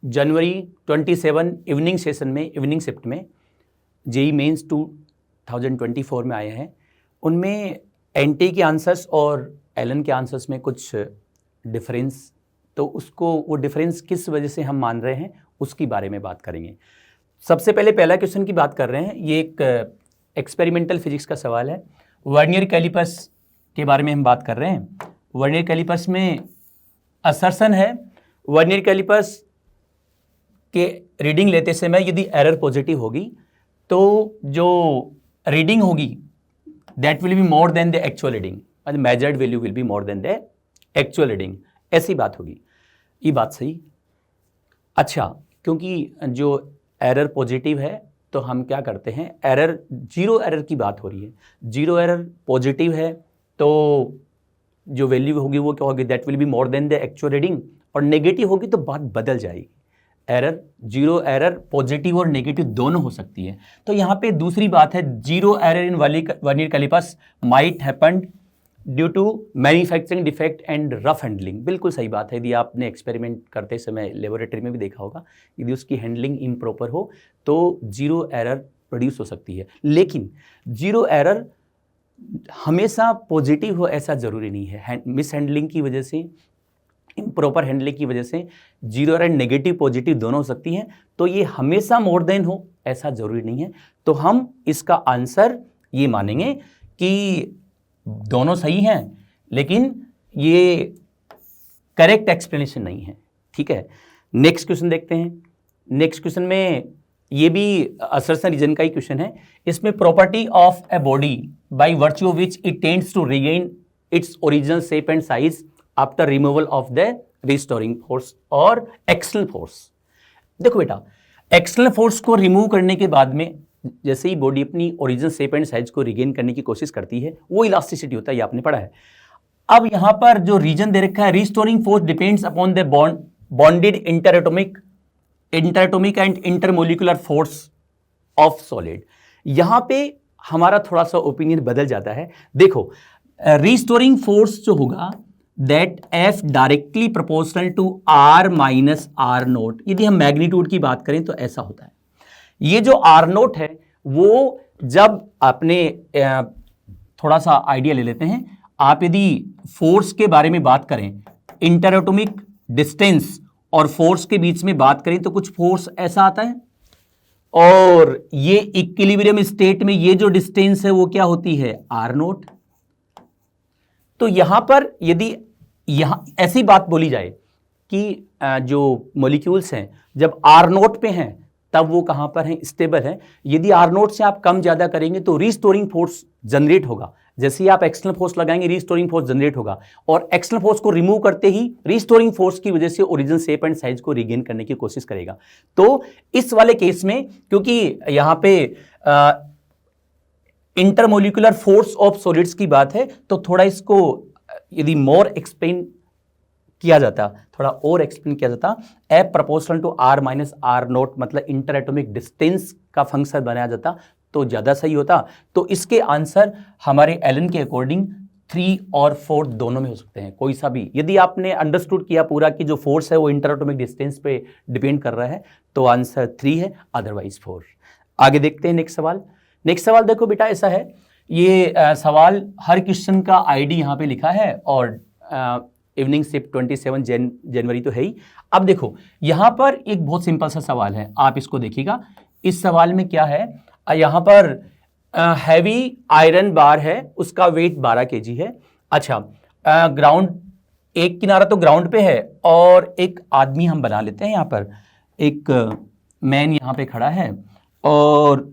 जनवरी 27 evening session में, evening shift में JEE mains 2024 में आए हैं, उनमें एनटी के आंसर्स और एलन के आंसर्स में कुछ डिफरेंस, तो उसको वो डिफरेंस किस वजह से हम मान रहे हैं उसकी बारे में बात करेंगे। सबसे पहले पहला क्वेश्चन की बात कर रहे हैं। ये एक एक्सपेरिमेंटल फिजिक्स का सवाल है। वर्नियर कैलिपर्स के बारे में हम बात कर रहे हैं। वर्नियर कैलिपर्स में असर्शन है, वर्नियर कैलिपर्स के रीडिंग लेते समय यदि एरर पॉजिटिव होगी तो जो रीडिंग होगी that will be more than the actual reading, मतलब measured value will be more than the actual reading, ऐसी बात होगी। ये बात सही। अच्छा, क्योंकि जो एरर पॉजिटिव है तो हम क्या करते हैं, एरर जीरो एरर की बात हो रही है, जीरो एरर पॉजिटिव है तो जो वैल्यू होगी वो क्या होगी, that will be more than the actual reading, और नेगेटिव होगी तो बात बदल जाएगी। एरर, जीरो एरर पॉजिटिव और नेगेटिव दोनों हो सकती है। तो यहाँ पे दूसरी बात है, zero error in vernier callipers might happen due to manufacturing defect and rough handling. बिल्कुल सही बात है। यदि आपने एक्सपेरिमेंट करते समय लेबोरेटरी में भी देखा होगा, यदि उसकी हैंडलिंग इम्प्रॉपर हो तो जीरो एरर प्रोड्यूस हो सकती है। लेकिन जीरो एरर हमेशा पॉजिटिव हो ऐसा ज़रूरी नहीं है। मिस हैंडलिंग की वजह से, इम्प्रॉपर हैंडलिंग की वजह से जीरो एरर नेगेटिव पॉजिटिव दोनों हो सकती हैं, तो ये हमेशा मोर देन हो ऐसा ज़रूरी नहीं है। तो हम इसका आंसर ये मानेंगे कि दोनों सही हैं, लेकिन ये करेक्ट एक्सप्लेनेशन नहीं है। ठीक है, नेक्स्ट क्वेश्चन देखते हैं। नेक्स्ट क्वेश्चन में ये भी असर्शन रीजन का ही क्वेश्चन है। इसमें property of a body by virtue of which it tends to regain its original shape and size after removal of the restoring force और एक्सटर्नल फोर्स। देखो बेटा, एक्सटर्नल फोर्स को रिमूव करने के बाद में जैसे ही बॉडी अपनी ओरिजिनल शेप एंड साइज को रिगेन करने की कोशिश करती है, वो इलास्टिसिटी होता है, ये आपने पढ़ा है। अब यहां पर जो रीजन दे रखा है, restoring force depends upon the bonded interatomic and intermolecular force of solid. यहां पे हमारा थोड़ा सा ओपिनियन बदल जाता है। देखो, रिस्टोरिंग फोर्स जो होगा that F directly proportional to r minus r not. यदि हम मैग्नीट्यूड की बात करें तो ऐसा होता है। ये जो आर नोट है वो, जब आपने थोड़ा सा आइडिया ले लेते हैं, आप यदि फोर्स के बारे में बात करें, इंटरएटॉमिक डिस्टेंस और फोर्स के बीच में बात करें तो कुछ फोर्स ऐसा आता है, और ये इक्विलिब्रियम स्टेट में ये जो डिस्टेंस है वो क्या होती है, आर नोट। तो यहां पर यदि यहां ऐसी बात बोली जाए कि जो मॉलिक्यूल्स हैं जब आर नोट पे हैं तब वो कहां पर हैं, स्टेबल है। यदि आर नोट से आप कम ज्यादा करेंगे तो रिस्टोरिंग फोर्स जनरेट होगा। जैसे ही आप एक्सटर्नल फोर्स लगाएंगे रिस्टोरिंग फोर्स जनरेट होगा, और एक्सटर्नल फोर्स को रिमूव करते ही रिस्टोरिंग फोर्स की वजह से ओरिजिनल शेप एंड साइज को रिगेन करने की कोशिश करेगा। तो इस वाले केस में क्योंकि यहां पे इंटरमोलिकुलर फोर्स ऑफ सॉलिड्स की बात है, तो थोड़ा इसको यदि मोर एक्सप्लेन किया जाता, थोड़ा और एक्सप्लेन किया जाता, F proportional to r minus r not, मतलब इंटर एटॉमिक डिस्टेंस का फंक्शन बनाया जाता तो ज्यादा सही होता। तो इसके आंसर हमारे एलन के अकॉर्डिंग 3 और 4 दोनों में हो सकते हैं, कोई सा भी। यदि आपने अंडरस्टूड किया पूरा कि जो फोर्स है वो इंटर एटॉमिक डिस्टेंस पे डिपेंड कर रहा है तो आंसर 3 है, अदरवाइज 4। आगे देखते हैं नेक्स्ट सवाल। नेक्स्ट सवाल देखो बेटा, ऐसा है, ये सवाल हर क्वेश्चन का आईडी यहाँ पे लिखा है, और इवनिंग शिफ्ट 27 जनवरी तो है ही। अब देखो यहाँ पर एक बहुत सिंपल सा सवाल है, आप इसको देखिएगा। इस सवाल में क्या है, यहाँ पर हैवी आयरन बार है, उसका वेट 12 kg है। अच्छा, ग्राउंड, एक किनारा तो ग्राउंड पे है और एक आदमी हम बना लेते हैं, यहाँ पर एक मैन यहाँ पे खड़ा है, और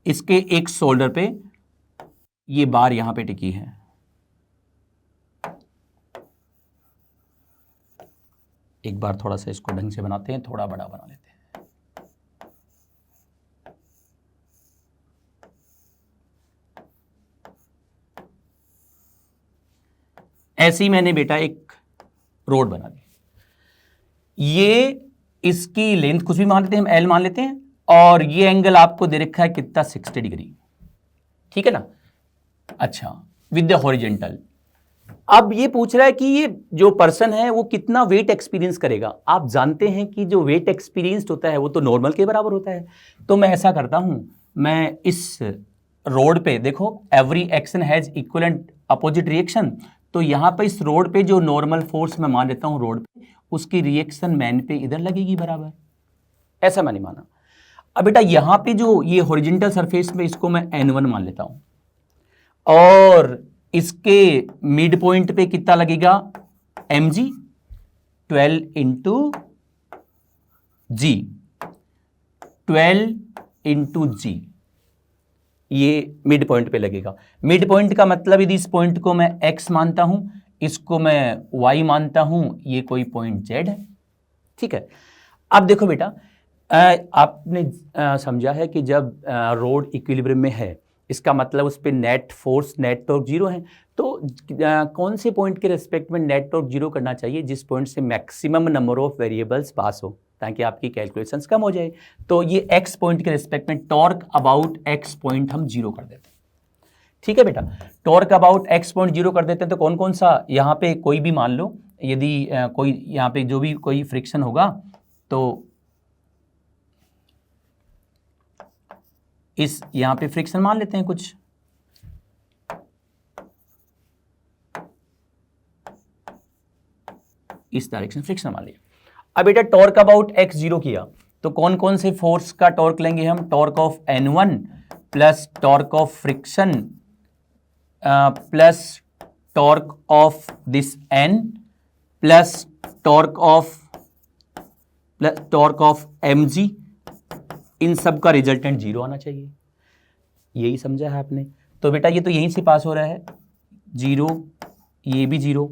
इसके एक शोल्डर पे ये बार यहाँ पे टिकी है। एक बार थोड़ा सा इसको ढंग से बनाते हैं, थोड़ा बड़ा बना लेते हैं। ऐसी मैंने बेटा एक रोड बना दी। ये इसकी लेंथ कुछ भी मान लेते हैं, हम एल मान लेते हैं, और ये एंगल आपको दे रखा है कितना, 60 डिग्री, ठीक है ना। अच्छा, विद द हॉरिजेंटल, अब ये पूछ रहा है कि ये जो पर्सन है वो कितना वेट एक्सपीरियंस करेगा। आप जानते हैं कि जो वेट एक्सपीरियंस्ड होता है वो तो नॉर्मल के बराबर होता है। तो मैं ऐसा करता हूं, मैं इस रोड पे देखो every action has equivalent opposite reaction, तो यहां पे इस रोड पे जो नॉर्मल फोर्स मैं मान लेता हूं रोड पे, उसकी रिएक्शन मैन पे इधर लगेगी बराबर, ऐसा मैंने माना। अब बेटा यहां पे जो ये हॉरिजॉन्टल सरफेस में इसको मैं N1 मान लेता हूं, और इसके मिड पॉइंट पे कितना लगेगा mg, 12 इंटू जी, 12 इंटू जी, ये मिड पॉइंट पे लगेगा। मिड पॉइंट का मतलब यदि इस पॉइंट को मैं x मानता हूं, इसको मैं y मानता हूं, ये कोई पॉइंट z है, ठीक है। अब देखो बेटा, आपने समझा है कि जब रोड इक्विलिब्रियम में है, इसका मतलब उस पर net force net torque zero है। तो कौन से पॉइंट के रेस्पेक्ट में नेट टॉर्क जीरो करना चाहिए? जिस पॉइंट से मैक्सिमम नंबर ऑफ वेरिएबल्स पास हो, ताकि आपकी कैलकुलेशंस कम हो जाए। तो ये एक्स पॉइंट के रेस्पेक्ट में टॉर्क अबाउट एक्स पॉइंट हम जीरो कर देते हैं, ठीक है बेटा। Torque about x point zero कर देते हैं। तो कौन कौन सा, यहाँ पे कोई भी मान लो, यदि कोई यहाँ पे जो भी कोई फ्रिक्शन होगा, तो इस यहां पे फ्रिक्शन मान लेते हैं कुछ, इस डायरेक्शन फ्रिक्शन मान लिया। अब बेटा टॉर्क अबाउट एक्स जीरो किया, तो कौन कौन से फोर्स का टॉर्क लेंगे हम? Torque of N1 plus torque of friction plus torque of this N plus torque of mg, इन सब का रिजल्टेंट जीरो आना चाहिए। यही समझा है आपने? तो बेटा ये तो यहीं से पास हो रहा है, जीरो, ये भी जीरो।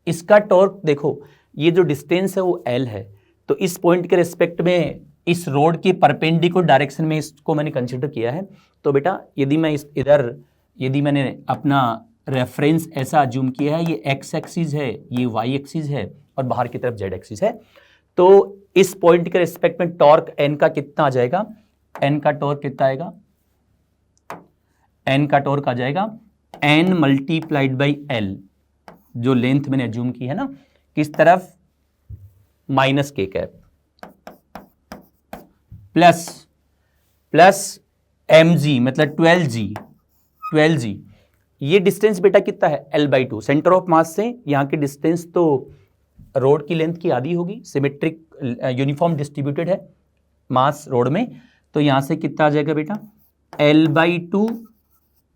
इसका टॉर्क देखो, ये जो डिस्टेंस है वो L है, तो इस पॉइंट के रिस्पेक्ट में इस रोड की परपेंडिकुलर डायरेक्शन में इसको मैंने कंसिडर किया है। तो बेटा यदि मैं इस इधर, यदि मैंने अपना रेफरेंस ऐसा अज्यूम किया है, ये x एक्सिस है, ये y एक्सिस है, और बाहर की तरफ z एक्सिस है, तो इस पॉइंट के रिस्पेक्ट में टॉर्क n का कितना आ जाएगा? n का टॉर्क कितना आएगा? n का टॉर्क आ जाएगा n मल्टीप्लाइड बाई l, जो लेंथ मैंने अज्यूम की है ना, किस तरफ? Minus k cap plus mg, मतलब 12g। ये डिस्टेंस बेटा कितना है? L/2। सेंटर ऑफ मास से यहाँ की डिस्टेंस तो रोड की लेंथ की आधी होगी, सिमेट्रिक यूनिफॉर्म डिस्ट्रीब्यूटेड है मास रोड में, तो यहां से कितना आ जाएगा बेटा? L/2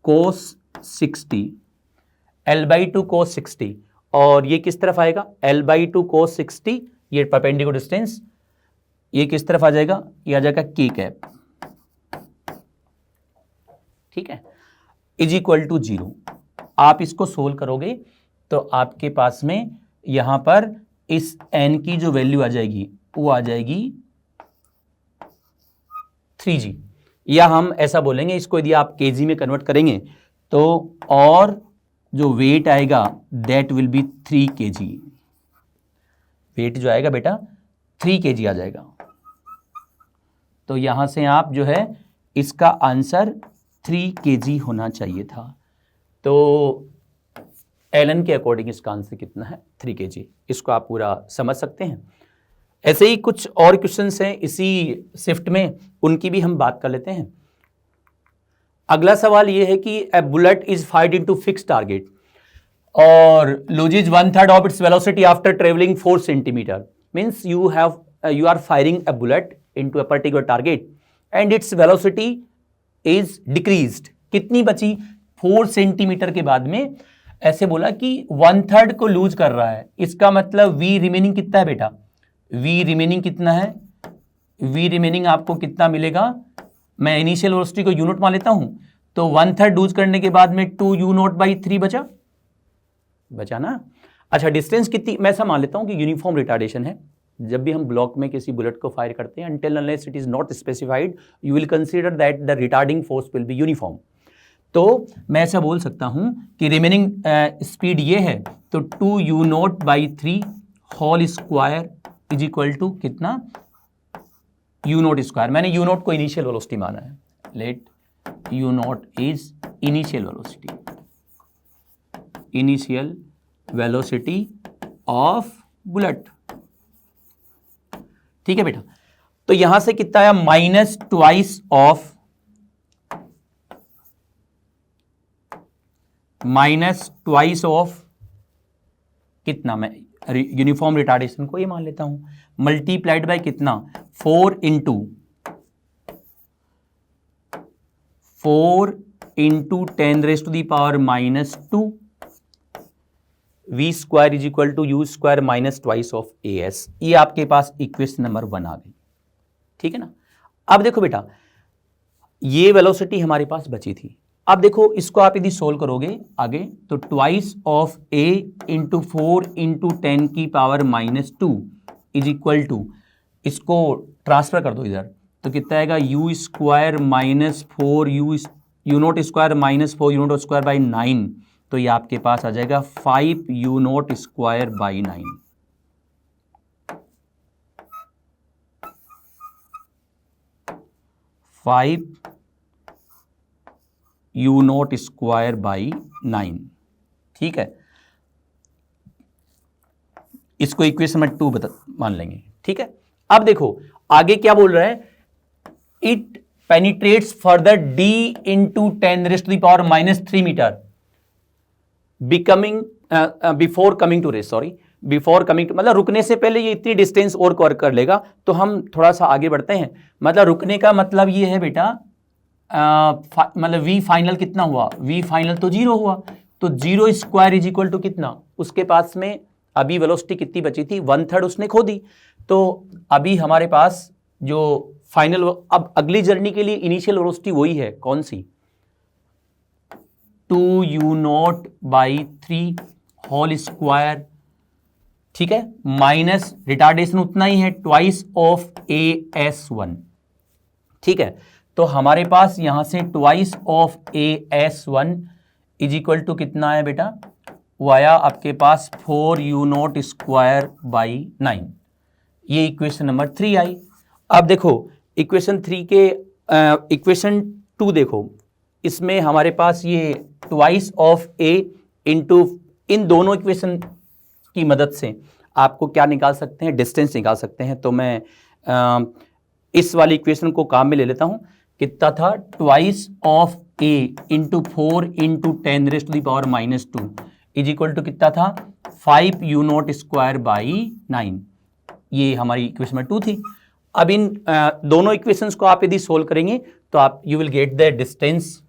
cos 60, L/2 cos 60, और ये किस तरफ आएगा? L/2 cos 60, ये परपेंडिकुलर डिस्टेंस, ये किस तरफ आ जाएगा? ये आ जाएगा k कैप, ठीक है, इज इक्वल टू 0। आप इसको सोल्व करोगे तो आपके पास में यहां पर इस n की जो वैल्यू आ जाएगी वो आ जाएगी 3g, या हम ऐसा बोलेंगे इसको, यदि आप kg में कन्वर्ट करेंगे तो, और जो वेट आएगा that will be 3 kg। Weight जो आएगा बेटा 3 kg आ जाएगा। तो यहां से आप जो है इसका आंसर 3 kg होना चाहिए था। तो एलन के अकॉर्डिंग इसका आंसर कितना है? 3 kg। इसको आप पूरा समझ सकते हैं। ऐसे ही कुछ और क्वेश्चंस हैं इसी शिफ्ट में, उनकी भी हम बात कर लेते हैं। अगला सवाल यह है कि a bullet is fired into fix target और loses 1/3 of its velocity after travelling 4 centimetre. Means you are firing a bullet into a particular target and its velocity is decreased. कितनी बची? 4 सेंटीमीटर के बाद में ऐसे बोला कि 1/3 को लूज कर रहा है। इसका मतलब v रिमेनिंग कितना है बेटा? v रिमेनिंग कितना है? v रिमेनिंग आपको कितना मिलेगा? मैं इनिशियल वेलोसिटी को u0 मान लेता हूं, तो 1/3 लूज करने के बाद में 2u0/3 बचा ना। अच्छा, डिस्टेंस कितनी? मैं ऐसा मान लेता हूं कि यूनिफॉर्म रिटार्डेशन है। जब भी हम ब्लॉक में किसी बुलेट को फायर करते हैं, until unless it is not specified, you will consider that the retarding force will be uniform। तो मैं ऐसा बोल सकता हूं कि रिमेनिंग स्पीड ये है, तो 2u0/3 whole square is equal to कितना? u0 square. मैंने u0 को इनिशियल वेलोसिटी माना है। Let u0 is initial velocity. Initial velocity of bullet. ठीक है बेटा, तो यहां से कितना आया, माइनस ट्वाइस ऑफ कितना, मैं यूनिफॉर्म रिटार्डेशन को ये मान लेता हूं, मल्टीप्लाइड बाय कितना, 4 into 10⁻⁻², v square is equal to u square minus twice of as। ये आपके पास इक्वेशन नंबर 1 आ गई। ठीक है ना। अब देखो बेटा, ये वेलोसिटी हमारे पास बची थी। अब देखो इसको आप यदि सोल्व करोगे आगे, तो twice of a into 4 into 10⁻⁻² is equal to, इसको ट्रांसफर कर दो इधर, तो कितना आएगा, u square minus 4 u not square minus 4 u not square by 9, तो ये आपके पास आ जाएगा 5 u not square by 9। u not square by 9। ठीक है, इसको इक्वेशन में 2 मान लेंगे। ठीक है, अब देखो आगे क्या बोल रहा है, it penetrates further d into 10⁻³ metre before coming to rest, मतलब रुकने से पहले ये इतनी डिस्टेंस और कवर कर लेगा। तो हम थोड़ा सा आगे बढ़ते हैं, मतलब रुकने का मतलब ये है बेटा, मतलब v फाइनल कितना हुआ, v फाइनल तो 0 हुआ, तो 0 स्क्वायर इज इक्वल टू कितना, उसके पास में अभी वेलोसिटी कितनी बची थी, 1/3 उसने खो दी। तो अभी हमारे पास जो फाइनल, अब अगली जर्नी के लिए इनिशियल वेलोसिटी वही है, कौन सी, 2u0/3 होल स्क्वायर। ठीक है, माइनस रिटार्डेशन उतना ही है, ट्वाइस ऑफ as1। ठीक है, तो हमारे पास यहां से twice of as1 is equal to कितना है बेटा, वो आया आपके पास 4u0 स्क्वायर बाई 9। ये इक्वेशन नंबर 3 आई। अब देखो इक्वेशन 3 के इक्वेशन 2 देखो, इसमें हमारे पास ये ट्वाइस ऑफ a इंटू, इन दोनों इक्वेशन की मदद से आपको क्या निकाल सकते हैं, डिस्टेंस निकाल सकते हैं। तो मैं इस वाली इक्वेशन को काम में ले लेता हूं, कितना था, twice of a into 4 into 10⁻⁻² is equal to कितना था, 5 u0 स्क्वायर बाई 9। ये हमारी इक्वेशन 2 थी। अब इन दोनों इक्वेशंस को आप यदि सोल्व करेंगे तो आप you will get the distance.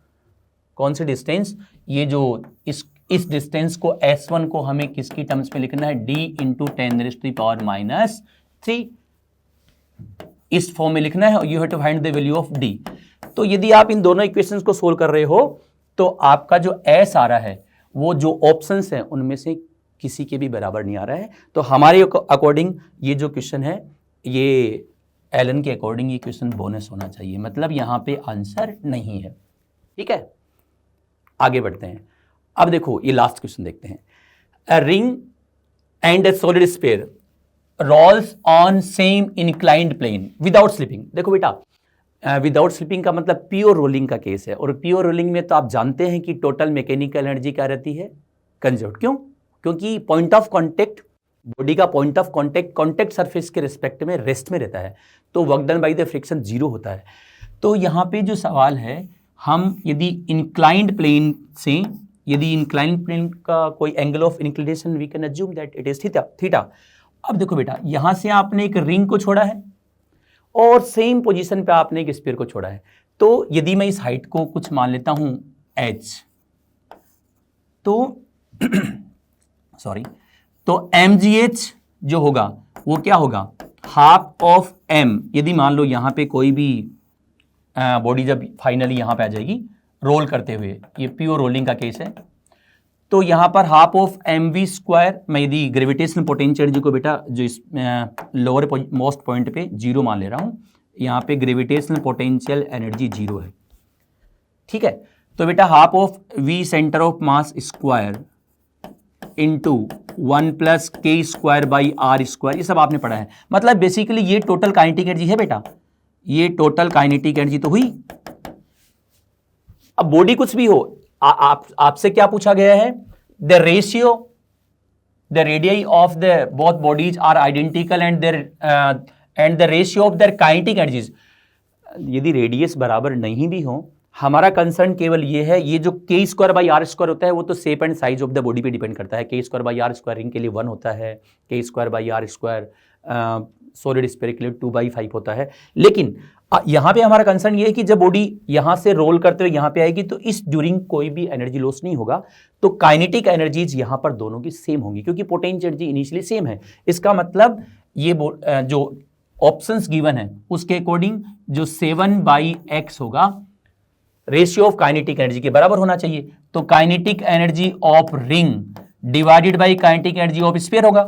कौन सी डिस्टेंस, ये जो इस डिस्टेंस को S1 को हमें किसकी टर्म्स में लिखना है, d इंटू 10⁻³ इस फॉर्म में लिखना है, you have to find the value of d। तो यदि आप इन दोनों इक्वेशंस को सोल्व कर रहे हो तो आपका जो s आ रहा है वो जो ऑप्शंस हैं उनमें से किसी के भी बराबर नहीं आ रहा है। तो हमारे अकॉर्डिंग ये जो क्वेश्चन है, ये एलन के अकॉर्डिंग ये क्वेश्चन बोनस होना चाहिए, मतलब यहां पे आंसर नहीं है। ठीक है, आगे बढ़ते हैं। अब देखो ये लास्ट क्वेश्चन देखते हैं। A ring and a solid sphere rolls on same inclined plane without slipping. देखो बेटा, विदाउट स्लिपिंग का मतलब प्योर रोलिंग का केस है, और प्योर रोलिंग में तो आप जानते हैं कि टोटल मैकेनिकल एनर्जी क्या रहती है, कंजर्व। क्यों, क्योंकि पॉइंट ऑफ कांटेक्ट, बॉडी का पॉइंट ऑफ कांटेक्ट सरफेस के रिस्पेक्ट में रेस्ट में रहता है, तो work done by the friction 0 होता है। तो यहाँ पे जो सवाल है, हम यदि इंक्लाइंड प्लेन से, यदि इंक्लाइंड प्लेन का कोई angle of inclination we can assume that it is theta. अब देखो बेटा, यहां से आपने एक रिंग को छोड़ा है और सेम पोजीशन पे आपने एक स्फीयर को छोड़ा है। तो यदि मैं इस हाइट को कुछ मान लेता हूं h, तो सॉरी, तो mgh जो होगा वो क्या होगा, हाफ ऑफ m। यदि मान लो यहां पे कोई भी बॉडी जब फाइनली यहां पे आ जाएगी रोल करते हुए, ये प्योर रोलिंग का केस है, तो यहां पर हाफ ऑफ mv स्क्वायर, मैं यदि ग्रेविटेशनल पोटेंशियल एनर्जी को बेटा जो इस लोअर मोस्ट पॉइंट पे 0 मान ले रहा हूं, यहां पे ग्रेविटेशनल पोटेंशियल एनर्जी 0 है। ठीक है, तो बेटा half of v centre of mass square into 1 plus k square by r square, ये सब आपने पढ़ा है। मतलब बेसिकली ये टोटल काइनेटिक एनर्जी है बेटा, ये टोटल काइनेटिक एनर्जी तो हुई। अब बॉडी कुछ भी हो, आपसे क्या पूछा गया है, the ratio, the radii of the both bodies are identical and the ratio of their kinetic energies. यदि रेडियस बराबर नहीं भी हो, हमारा कंसर्न केवल ये है, ये जो k square by r square होता है वो तो shape and size of the body पे डिपेंड करता है. k square by r square ring के लिए 1 होता है, k square by r square solid sphere के लिए 2/5 होता है. लेकिन यहां पे हमारा कंसर्न ये है कि जब बॉडी यहां से रोल करते हुए यहां पे आएगी तो इस ड्यूरिंग कोई भी एनर्जी लॉस नहीं होगा. तो काइनेटिक एनर्जीज यहां पर दोनों की सेम होंगी क्योंकि पोटेंशियल एनर्जी इनिशियली सेम है. इसका मतलब ये जो ऑप्शंस गिवन है उसके अकॉर्डिंग जो 7/x होगा रेशियो ऑफ काइनेटिक एनर्जी के बराबर होना चाहिए. तो kinetic energy of ring divided by kinetic energy of sphere होगा.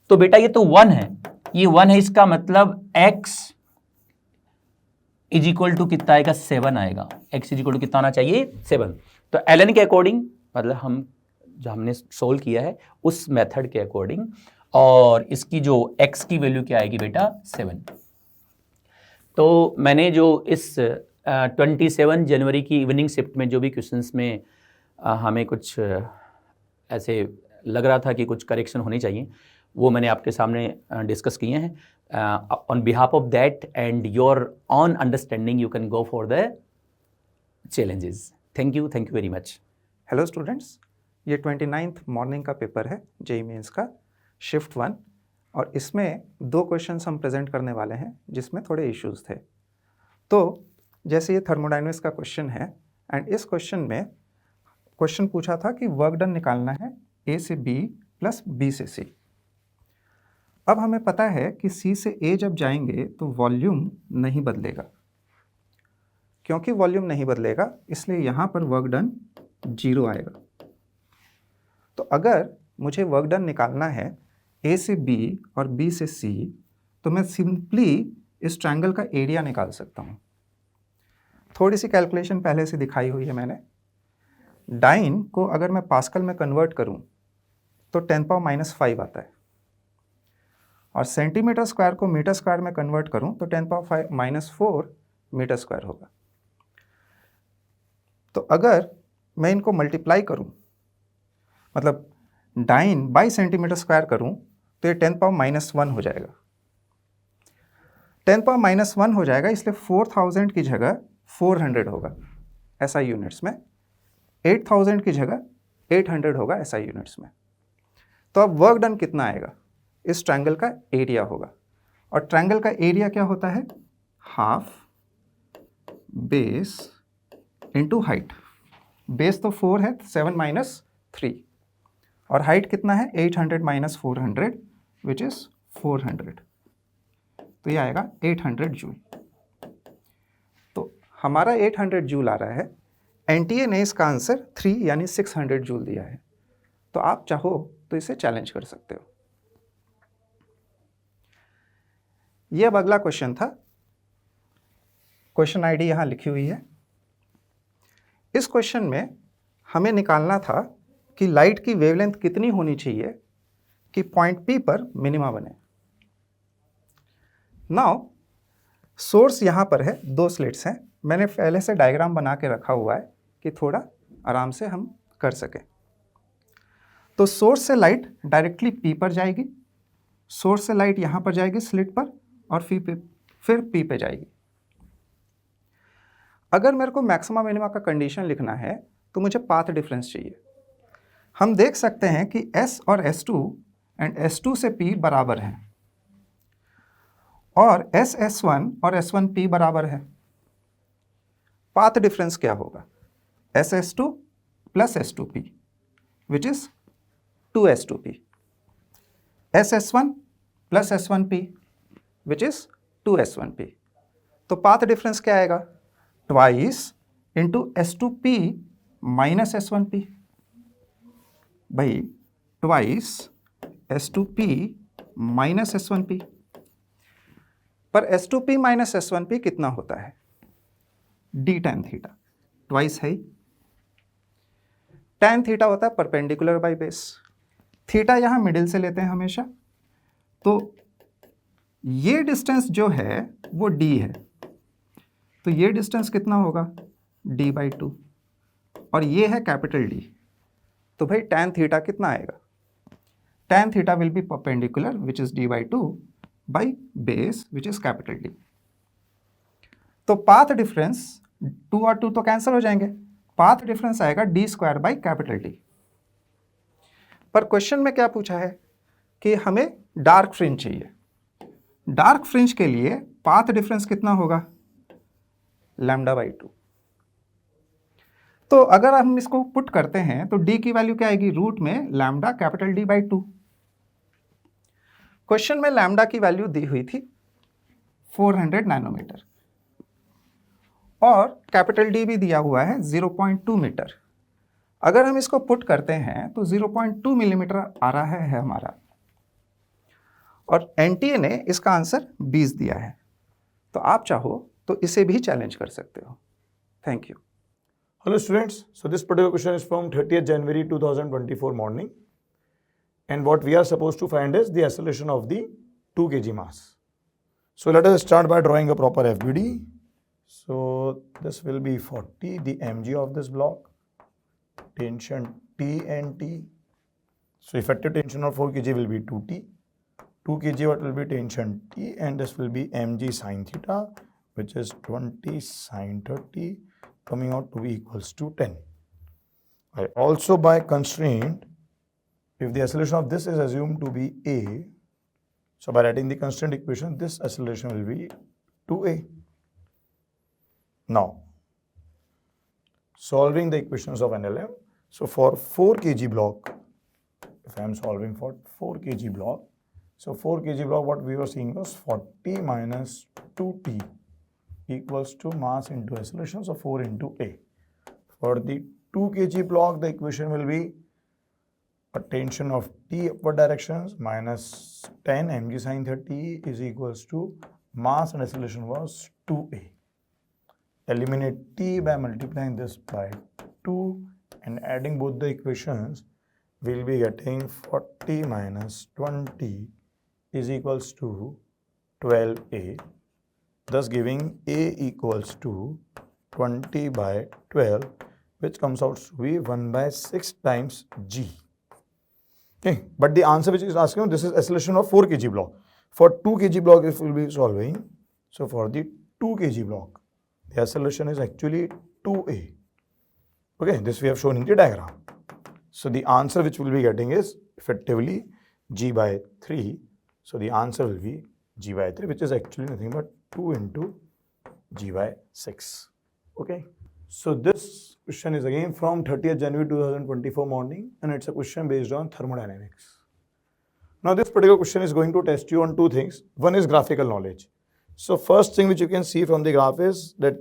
तो बेटा ये तो 1 है, ये 1 है, इसका मतलब x इज इक्वल टू कितना आएगा, 7 आएगा. x इज इक्वल टू कितना आना चाहिए, 7. तो एलन के अकॉर्डिंग, मतलब हम जो हमने सोल्व किया है उस मेथड के अकॉर्डिंग, और इसकी जो x की वैल्यू क्या आएगी बेटा, 7. तो मैंने जो इस 27 जनवरी की इवनिंग शिफ्ट में जो भी क्वेश्चंस में हमें कुछ ऐसे लग रहा था कि कुछ करेक्शन होने चाहिए, वो मैंने आपके सामने डिस्कस किए हैं. On behalf of that and your on understanding you can go for the challenges. Thank you very much. Hello students, ये 29th मॉर्निंग का पेपर है जेईई मेंस का शिफ्ट 1, और इसमें 2 क्वेश्चंस हम प्रेजेंट करने वाले हैं जिसमें थोड़े इश्यूज थे. तो जैसे ये थर्मोडायनेमिक्स का क्वेश्चन है, एंड इस क्वेश्चन में क्वेश्चन पूछा था कि वर्क डन निकालना है ए से बी प्लस बी से सी. अब हमें पता है कि सी से ए जब जाएंगे तो वॉल्यूम नहीं बदलेगा. क्योंकि वॉल्यूम नहीं बदलेगा इसलिए यहाँ पर वर्क डन 0 आएगा. तो अगर मुझे वर्क डन निकालना है ए से बी और बी से सी, तो मैं सिंपली इस ट्रायंगल का एरिया निकाल सकता हूँ. थोड़ी सी कैलकुलेशन पहले से दिखाई हुई है मैंने. डाइन को अगर मैं पास्कल में कन्वर्ट करूँ तो 10⁻⁻5 आता है, और सेंटीमीटर स्क्वायर को मीटर स्क्वायर में कन्वर्ट करूँ तो 10⁻⁻4 मीटर स्क्वायर होगा. तो अगर मैं इनको मल्टीप्लाई करूँ, मतलब डाइन बाई सेंटीमीटर स्क्वायर करूँ, तो ये 10⁻⁻1 हो जाएगा. 10⁻⁻1 हो जाएगा, इसलिए 4000 की जगह 400 होगा SI यूनिट्स में, 8000 की जगह 800 होगा SI यूनिट्स में. तो अब वर्क डन कितना आएगा, इस ट्रायंगल का एरिया होगा. और ट्रायंगल का एरिया क्या होता है, half base into height. Base तो 4 है, 7 - 3, और हाइट कितना है, 800 - 400 विच इज़ 400. तो ये आएगा 800 जूल. तो हमारा 800 जूल आ रहा है. एनटीए ने इसका आंसर 3 यानी 600 जूल दिया है. तो आप चाहो तो इसे चैलेंज कर सकते हो. ये अब अगला क्वेश्चन था. क्वेश्चन आईडी यहाँ लिखी हुई है. इस क्वेश्चन में हमें निकालना था कि लाइट की वेवलेंथ कितनी होनी चाहिए कि पॉइंट P पर मिनिमा बने. नाउ सोर्स यहाँ पर है, 2 स्लिट्स हैं. मैंने पहले से डायग्राम बना के रखा हुआ है कि थोड़ा आराम से हम कर सकें. तो सोर्स से लाइट डायरेक्टली P पर जाएगी, सोर्स से लाइट यहाँ पर जाएगी स्लिट पर, और फिर P पे जाएगी. अगर मेरे को मैक्सिमा मिनिमा का कंडीशन लिखना है तो मुझे पाथ डिफरेंस चाहिए. हम देख सकते हैं कि S और S2 एंड S2 से P बराबर हैं, और S1 और S1P बराबर है. पाथ डिफरेंस क्या होगा, SS2 plus S2P which is 2S2P. SS1 plus S1P which is 2S1P. तो पाथ डिफरेंस क्या आएगा, twice into S2P minus S1P. भाई ट्वाइस S2P माइनस S1P. पर S2P माइनस S1P कितना होता है, d tan थीटा. ट्वाइस है ही. tan थीटा होता है परपेंडिकुलर बाय बेस. थीटा यहाँ मिडिल से लेते हैं हमेशा. तो ये डिस्टेंस जो है वो d है, तो ये डिस्टेंस कितना होगा, d/2, और ये है कैपिटल D. तो भाई tan थीटा कितना आएगा? tan theta will be perpendicular which is d/2 by base which is capital D। तो पाथ डिफरेंस 2 और 2 तो कैंसिल हो जाएंगे, पाथ डिफरेंस आएगा d² बाई कैपिटल D। पर क्वेश्चन में क्या पूछा है कि हमें डार्क फ्रिंज चाहिए। डार्क फ्रिंज के लिए पाथ डिफरेंस कितना होगा? λ/2। तो अगर हम इसको पुट करते हैं तो d की वैल्यू क्या आएगी? रूट में लैम्डा कैपिटल D/2। क्वेश्चन में लैम्डा की वैल्यू दी हुई थी 400 नैनोमीटर और कैपिटल D भी दिया हुआ है 0.2 मीटर। अगर हम इसको पुट करते हैं तो 0.2 मिलीमीटर आ रहा है हमारा, और एनटीए ने इसका आंसर 20 दिया है। तो आप चाहो तो इसे भी चैलेंज कर सकते हो। Thank you. Hello students, so this particular question is from 30th January 2024 morning, and what we are supposed to find is the acceleration of the 2 kg mass. So let us start by drawing a proper FBD. So this will be 40, the mg of this block, tension T and T. So effective tension of 4 kg will be 2T. 2 kg what will be tension T, and this will be mg sin theta, which is 20 sin 30, coming out to be equals to 10. Also by constraint, if the acceleration of this is assumed to be a, so by writing the constraint equation, this acceleration will be 2a. Now, solving the equations of NLM. So for 4 kg block, if I am solving for 4 kg block, so 4 kg block what we were seeing was 40 minus 2t equals to mass into acceleration, so 4 into a. For the 2 kg block, the equation will be a tension of t upward directions minus 10 mg sin 30 is equals to mass and acceleration was 2a. Eliminate t by multiplying this by 2 and adding both the equations, we'll be getting 40 minus 20 is equals to 12a, thus giving a equals to 20 by 12, which comes out to be 1 by 6 times g. Okay, but the answer which is asking, this is acceleration of 4 kg block. For 2 kg block, if we will be solving, so for the 2 kg block, the acceleration is actually 2a. Okay, this we have shown in the diagram. So the answer which we will be getting is effectively g by 3. So the answer will be g by 3, which is actually nothing but 2 into g by 6. Okay. So this question is again from 30th January 2024 morning, and it's a question based on thermodynamics. Now this particular question is going to test you on two things. One is graphical knowledge. So first thing which you can see from the graph is that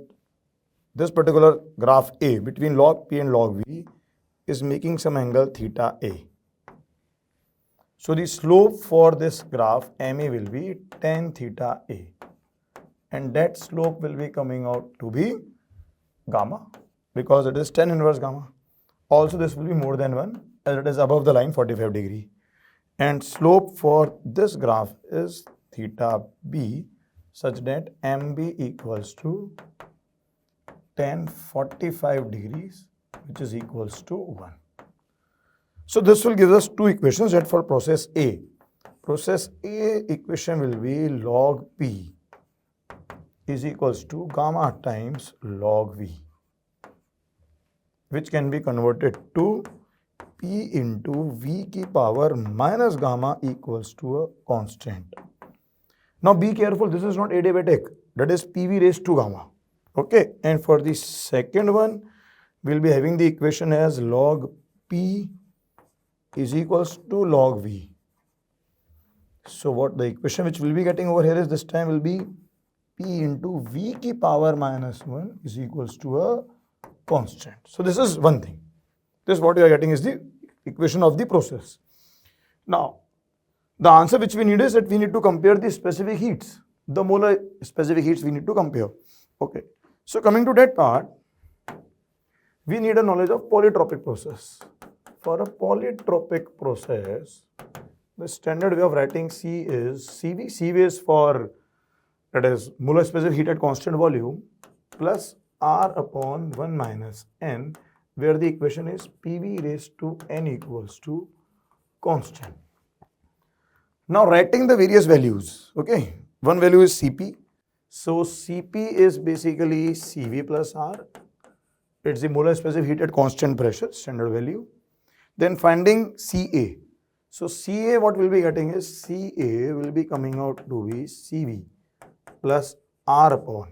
this particular graph A between log P and log V is making some angle theta A. So the slope for this graph MA will be tan theta A, and that slope will be coming out to be gamma because it is tan inverse gamma. Also this will be more than 1 as it is above the line 45 degree, and slope for this graph is theta B such that MB equals to tan 45 degrees, which is equals to 1. So this will give us two equations that for process A. Process A equation will be log P is equals to gamma times log V, which can be converted to P into V की power minus gamma equals to a constant. Now be careful, this is not adiabatic, that is PV raised to gamma. Okay, and for the second one, we'll be having the equation as log P is equals to log V. So what the equation which we'll be getting over here is this time will be P into V की power minus 1 is equals to a constant. So this is one thing. This what you are getting is the equation of the process. Now, the answer which we need is that we need to compare the specific heats. The molar specific heats we need to compare. Okay. So coming to that part, we need a knowledge of polytropic process. For a polytropic process, the standard way of writing C is CV. CV is for, that is molar specific heat at constant volume, plus R upon 1 minus N, where the equation is PV raised to n equals to constant. Now writing the various values, okay, one value is Cp. So Cp is basically Cv plus R. It's the molar specific heat at constant pressure, standard value. Then finding Ca. So Ca, what we'll be getting is Ca will be coming out to be Cv plus R upon.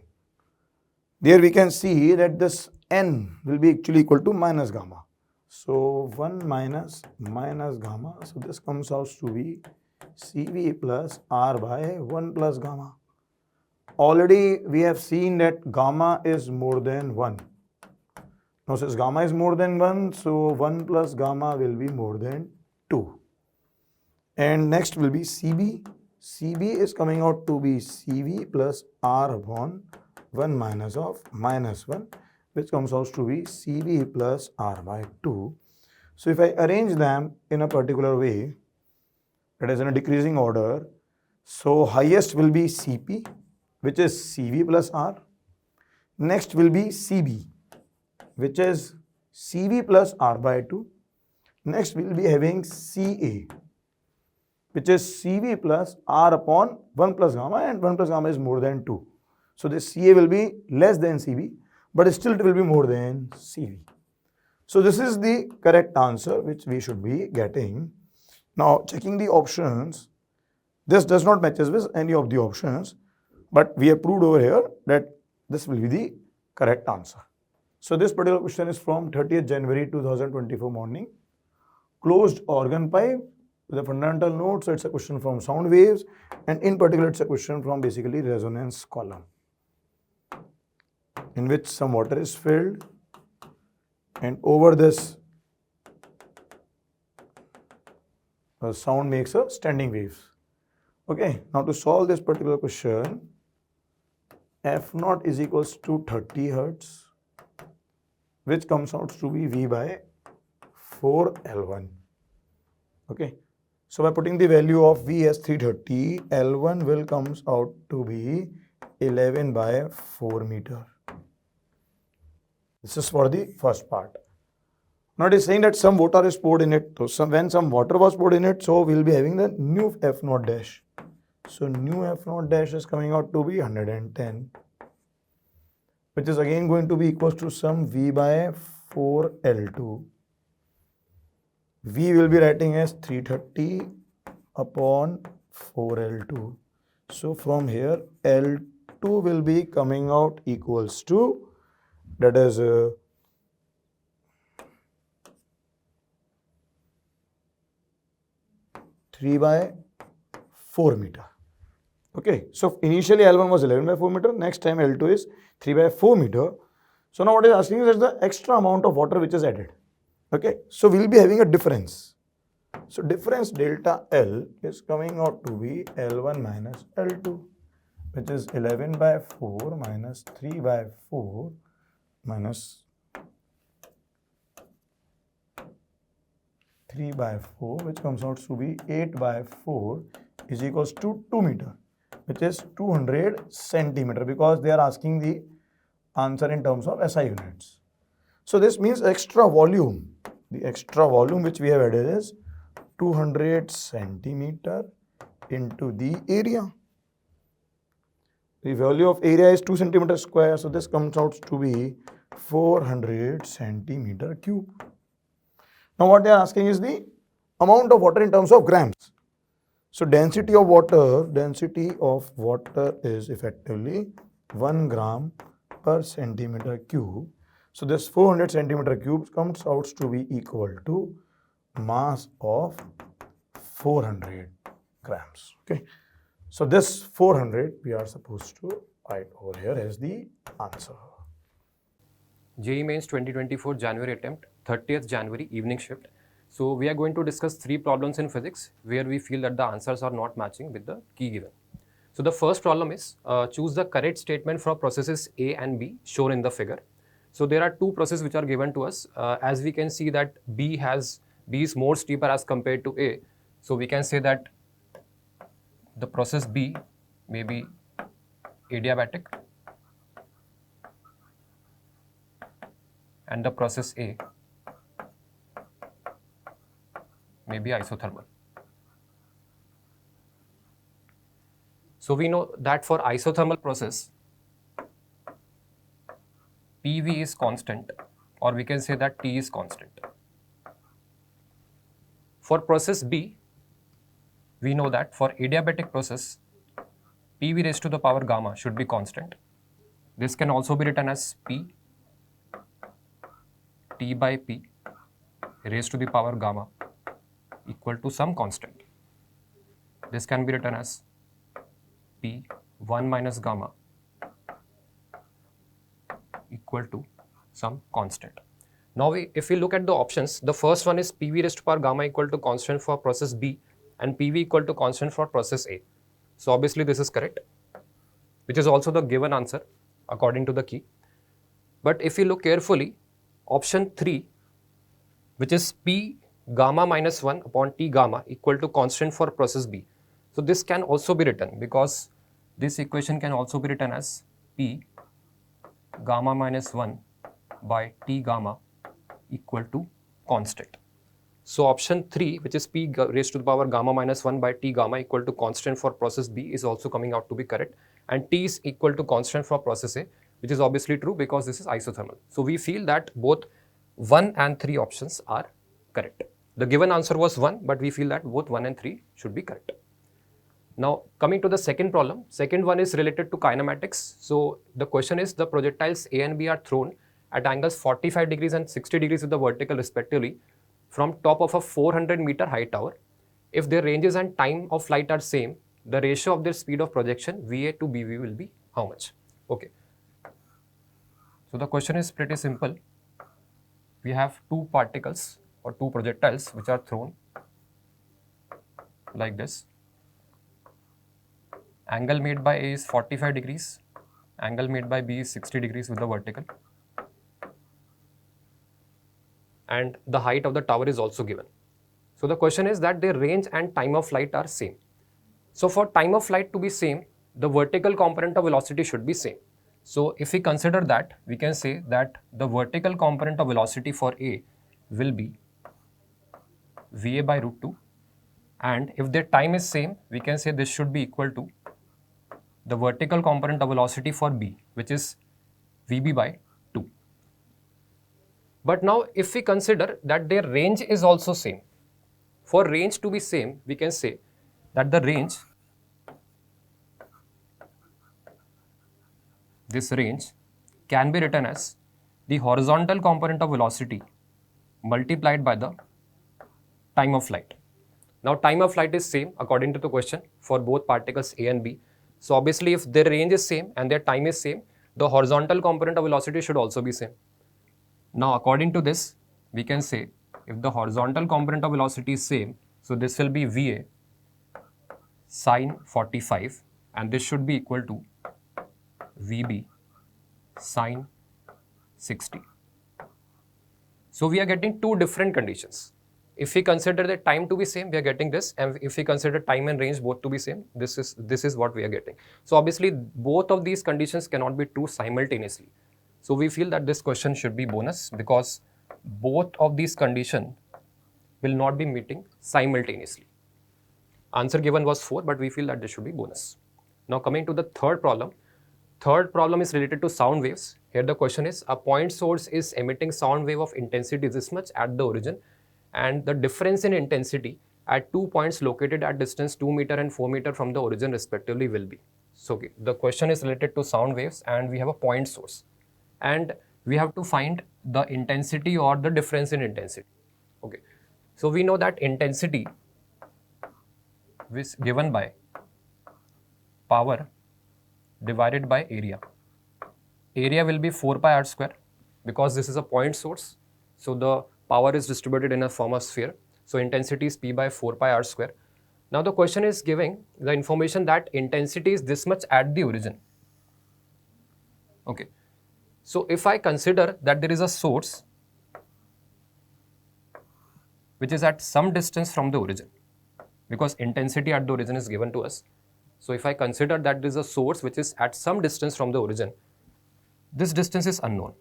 There we can see that this n will be actually equal to minus gamma. So 1 minus gamma. So this comes out to be Cv plus R by 1 plus gamma. Already we have seen that gamma is more than 1. Now since gamma is more than 1, so 1 plus gamma will be more than 2. And next will be Cb. Cb is coming out to be Cv plus R upon 1 minus of minus 1, which comes out to be Cv plus R by 2. So if I arrange them in a particular way, that is in a decreasing order, so highest will be Cp, which is Cv plus R. Next will be Cb, which is Cv plus R by 2. Next we will be having Ca, which is Cv plus R upon 1 plus gamma, and 1 plus gamma is more than 2. So this Ca will be less than Cv, but still it will be more than Cv. So this is the correct answer which we should be getting. Now checking the options, this does not matches with any of the options, but we have proved over here that this will be the correct answer. So this particular question is from 30th January 2024 morning. Closed organ pipe, the fundamental note, so it's a question from sound waves, and in particular it's a question from basically resonance column, in which some water is filled, and over this sound makes a standing waves. Okay, now to solve this particular question, F naught is equals to 30 Hertz, which comes out to be V by 4 L1. Okay, so by putting the value of V as 330, L1 will comes out to be 11 by 4 meter. This is for the first part. Now it is saying that some water is poured in it. So when some water was poured in it, so we will be having the new F naught dash. So new F naught dash is coming out to be 110, which is again going to be equals to some V by 4 L2. V will be writing as 330 upon 4 L2. So from here L2 will be coming out equals to, that is 3 by 4 meter. Okay, so initially L1 was 11 by 4 meter, next time L2 is 3 by 4 meter. So now what it is asking is the extra amount of water which is added. Okay, so we will be having a difference. So difference delta L is coming out to be L1 minus L2, which is 11 by 4 minus 3 by 4 minus 3 by 4, which comes out to be 8 by 4 is equals to 2 meter, which is 200 centimeter, because they are asking the answer in terms of SI units. So this means extra volume. The extra volume which we have added is 200 centimeter into the area. The value of area is 2 centimeter square, so this comes out to be 400 centimeter cube. Now what they are asking is the amount of water in terms of grams. So density of water is effectively 1 gram per centimeter cube. So this 400 centimeter cube comes out to be equal to mass of 400 grams. Okay, so this 400 we are supposed to write over here as the answer. JEE Mains 2024 January attempt, 30th January evening shift. So we are going to discuss 3 problems in physics where we feel that the answers are not matching with the key given. So the first problem is choose the correct statement for processes A and B shown in the figure. So there are 2 processes which are given to us. As we can see that B is more steeper as compared to A. So we can say that the process B may be adiabatic and the process A may be isothermal. So we know that for isothermal process, PV is constant, or we can say that T is constant. For process B, we know that for adiabatic process, PV raised to the power gamma should be constant. This can also be written as P T by P raised to the power gamma equal to some constant. This can be written as P 1 minus gamma equal to some constant. Now, if we look at the options, the first one is PV raised to power gamma equal to constant for process B and PV equal to constant for process A. So obviously this is correct, which is also the given answer according to the key. But if you look carefully, option 3, which is P gamma minus 1 upon T gamma equal to constant for process B. So this can also be written, because this equation can also be written as P gamma minus 1 by T gamma equal to constant. So option 3, which is P raised to the power gamma minus 1 by T gamma equal to constant for process B, is also coming out to be correct, and T is equal to constant for process A, which is obviously true because this is isothermal. So we feel that both 1 and 3 options are correct. The given answer was 1, but we feel that both 1 and 3 should be correct. Now coming to the second problem, second one is related to kinematics. So the question is, the projectiles A and B are thrown at angles 45 degrees and 60 degrees with the vertical respectively from top of a 400-meter high tower. If their ranges and time of flight are same, the ratio of their speed of projection VA to BV will be how much? Okay. So the question is pretty simple. We have two particles or two projectiles which are thrown like this. Angle made by A is 45 degrees. Angle made by B is 60 degrees with the vertical. And the height of the tower is also given. So the question is that their range and time of flight are same. So for time of flight to be same, the vertical component of velocity should be same. So if we consider that, we can say that the vertical component of velocity for A will be VA by root 2. And if their time is same, we can say this should be equal to the vertical component of velocity for B, which is VB by 2. But now if we consider that their range is also same, for range to be same, we can say that the range, this range can be written as the horizontal component of velocity multiplied by the time of flight. Now time of flight is same according to the question for both particles A and B. So obviously if their range is same and their time is same, the horizontal component of velocity should also be same. Now according to this, we can say if the horizontal component of velocity is same, so this will be VA sine 45 and this should be equal to VB sine 60. So we are getting two different conditions. If we consider the time to be same, we are getting this, and if we consider time and range both to be same, this is what we are getting. So obviously both of these conditions cannot be true simultaneously. So we feel that this question should be bonus because both of these conditions will not be meeting simultaneously. Answer given was 4, but we feel that this should be bonus. Now coming to the third problem. Third problem is related to sound waves. Here the question is, a point source is emitting sound wave of intensity this much at the origin, and the difference in intensity at 2 points located at distance 2 meter and 4 meter from the origin respectively will be. So okay, the question is related to sound waves and we have a point source. And we have to find the intensity or the difference in intensity. Okay, so we know that intensity is given by power divided by area. Area will be 4 pi r square because this is a point source. So the power is distributed in a form of sphere. So intensity is P by 4 pi r square. Now the question is giving the information that intensity is this much at the origin. Okay. So if I consider that there is a source which is at some distance from the origin, because intensity at the origin is given to us. So if I consider that there is a source which is at some distance from the origin, this distance is unknown.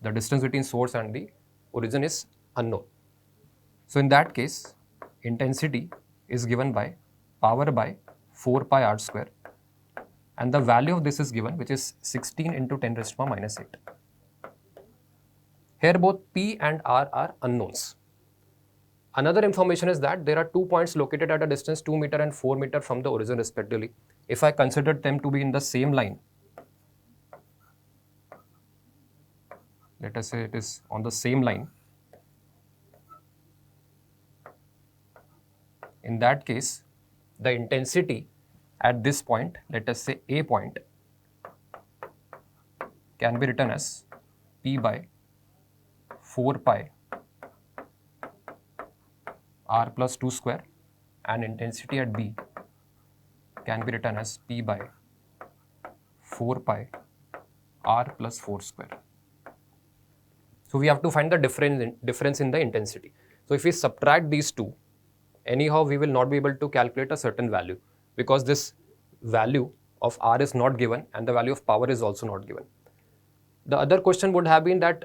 The distance between source and the origin is unknown. So in that case, intensity is given by power by 4 pi r square, and the value of this is given, which is 16 into 10 raised to the minus 8. Here both P and R are unknowns. Another information is that there are 2 points located at a distance 2 meter and 4 meter from the origin respectively. If I considered them to be in the same line, let us say it is on the same line, in that case, the intensity at this point, let us say A point, can be written as P by 4 pi r plus 2 square, and intensity at B can be written as P by 4 pi r plus 4 square. So we have to find the difference in the intensity. So if we subtract these two, anyhow we will not be able to calculate a certain value, because this value of R is not given and the value of power is also not given. The other question would have been that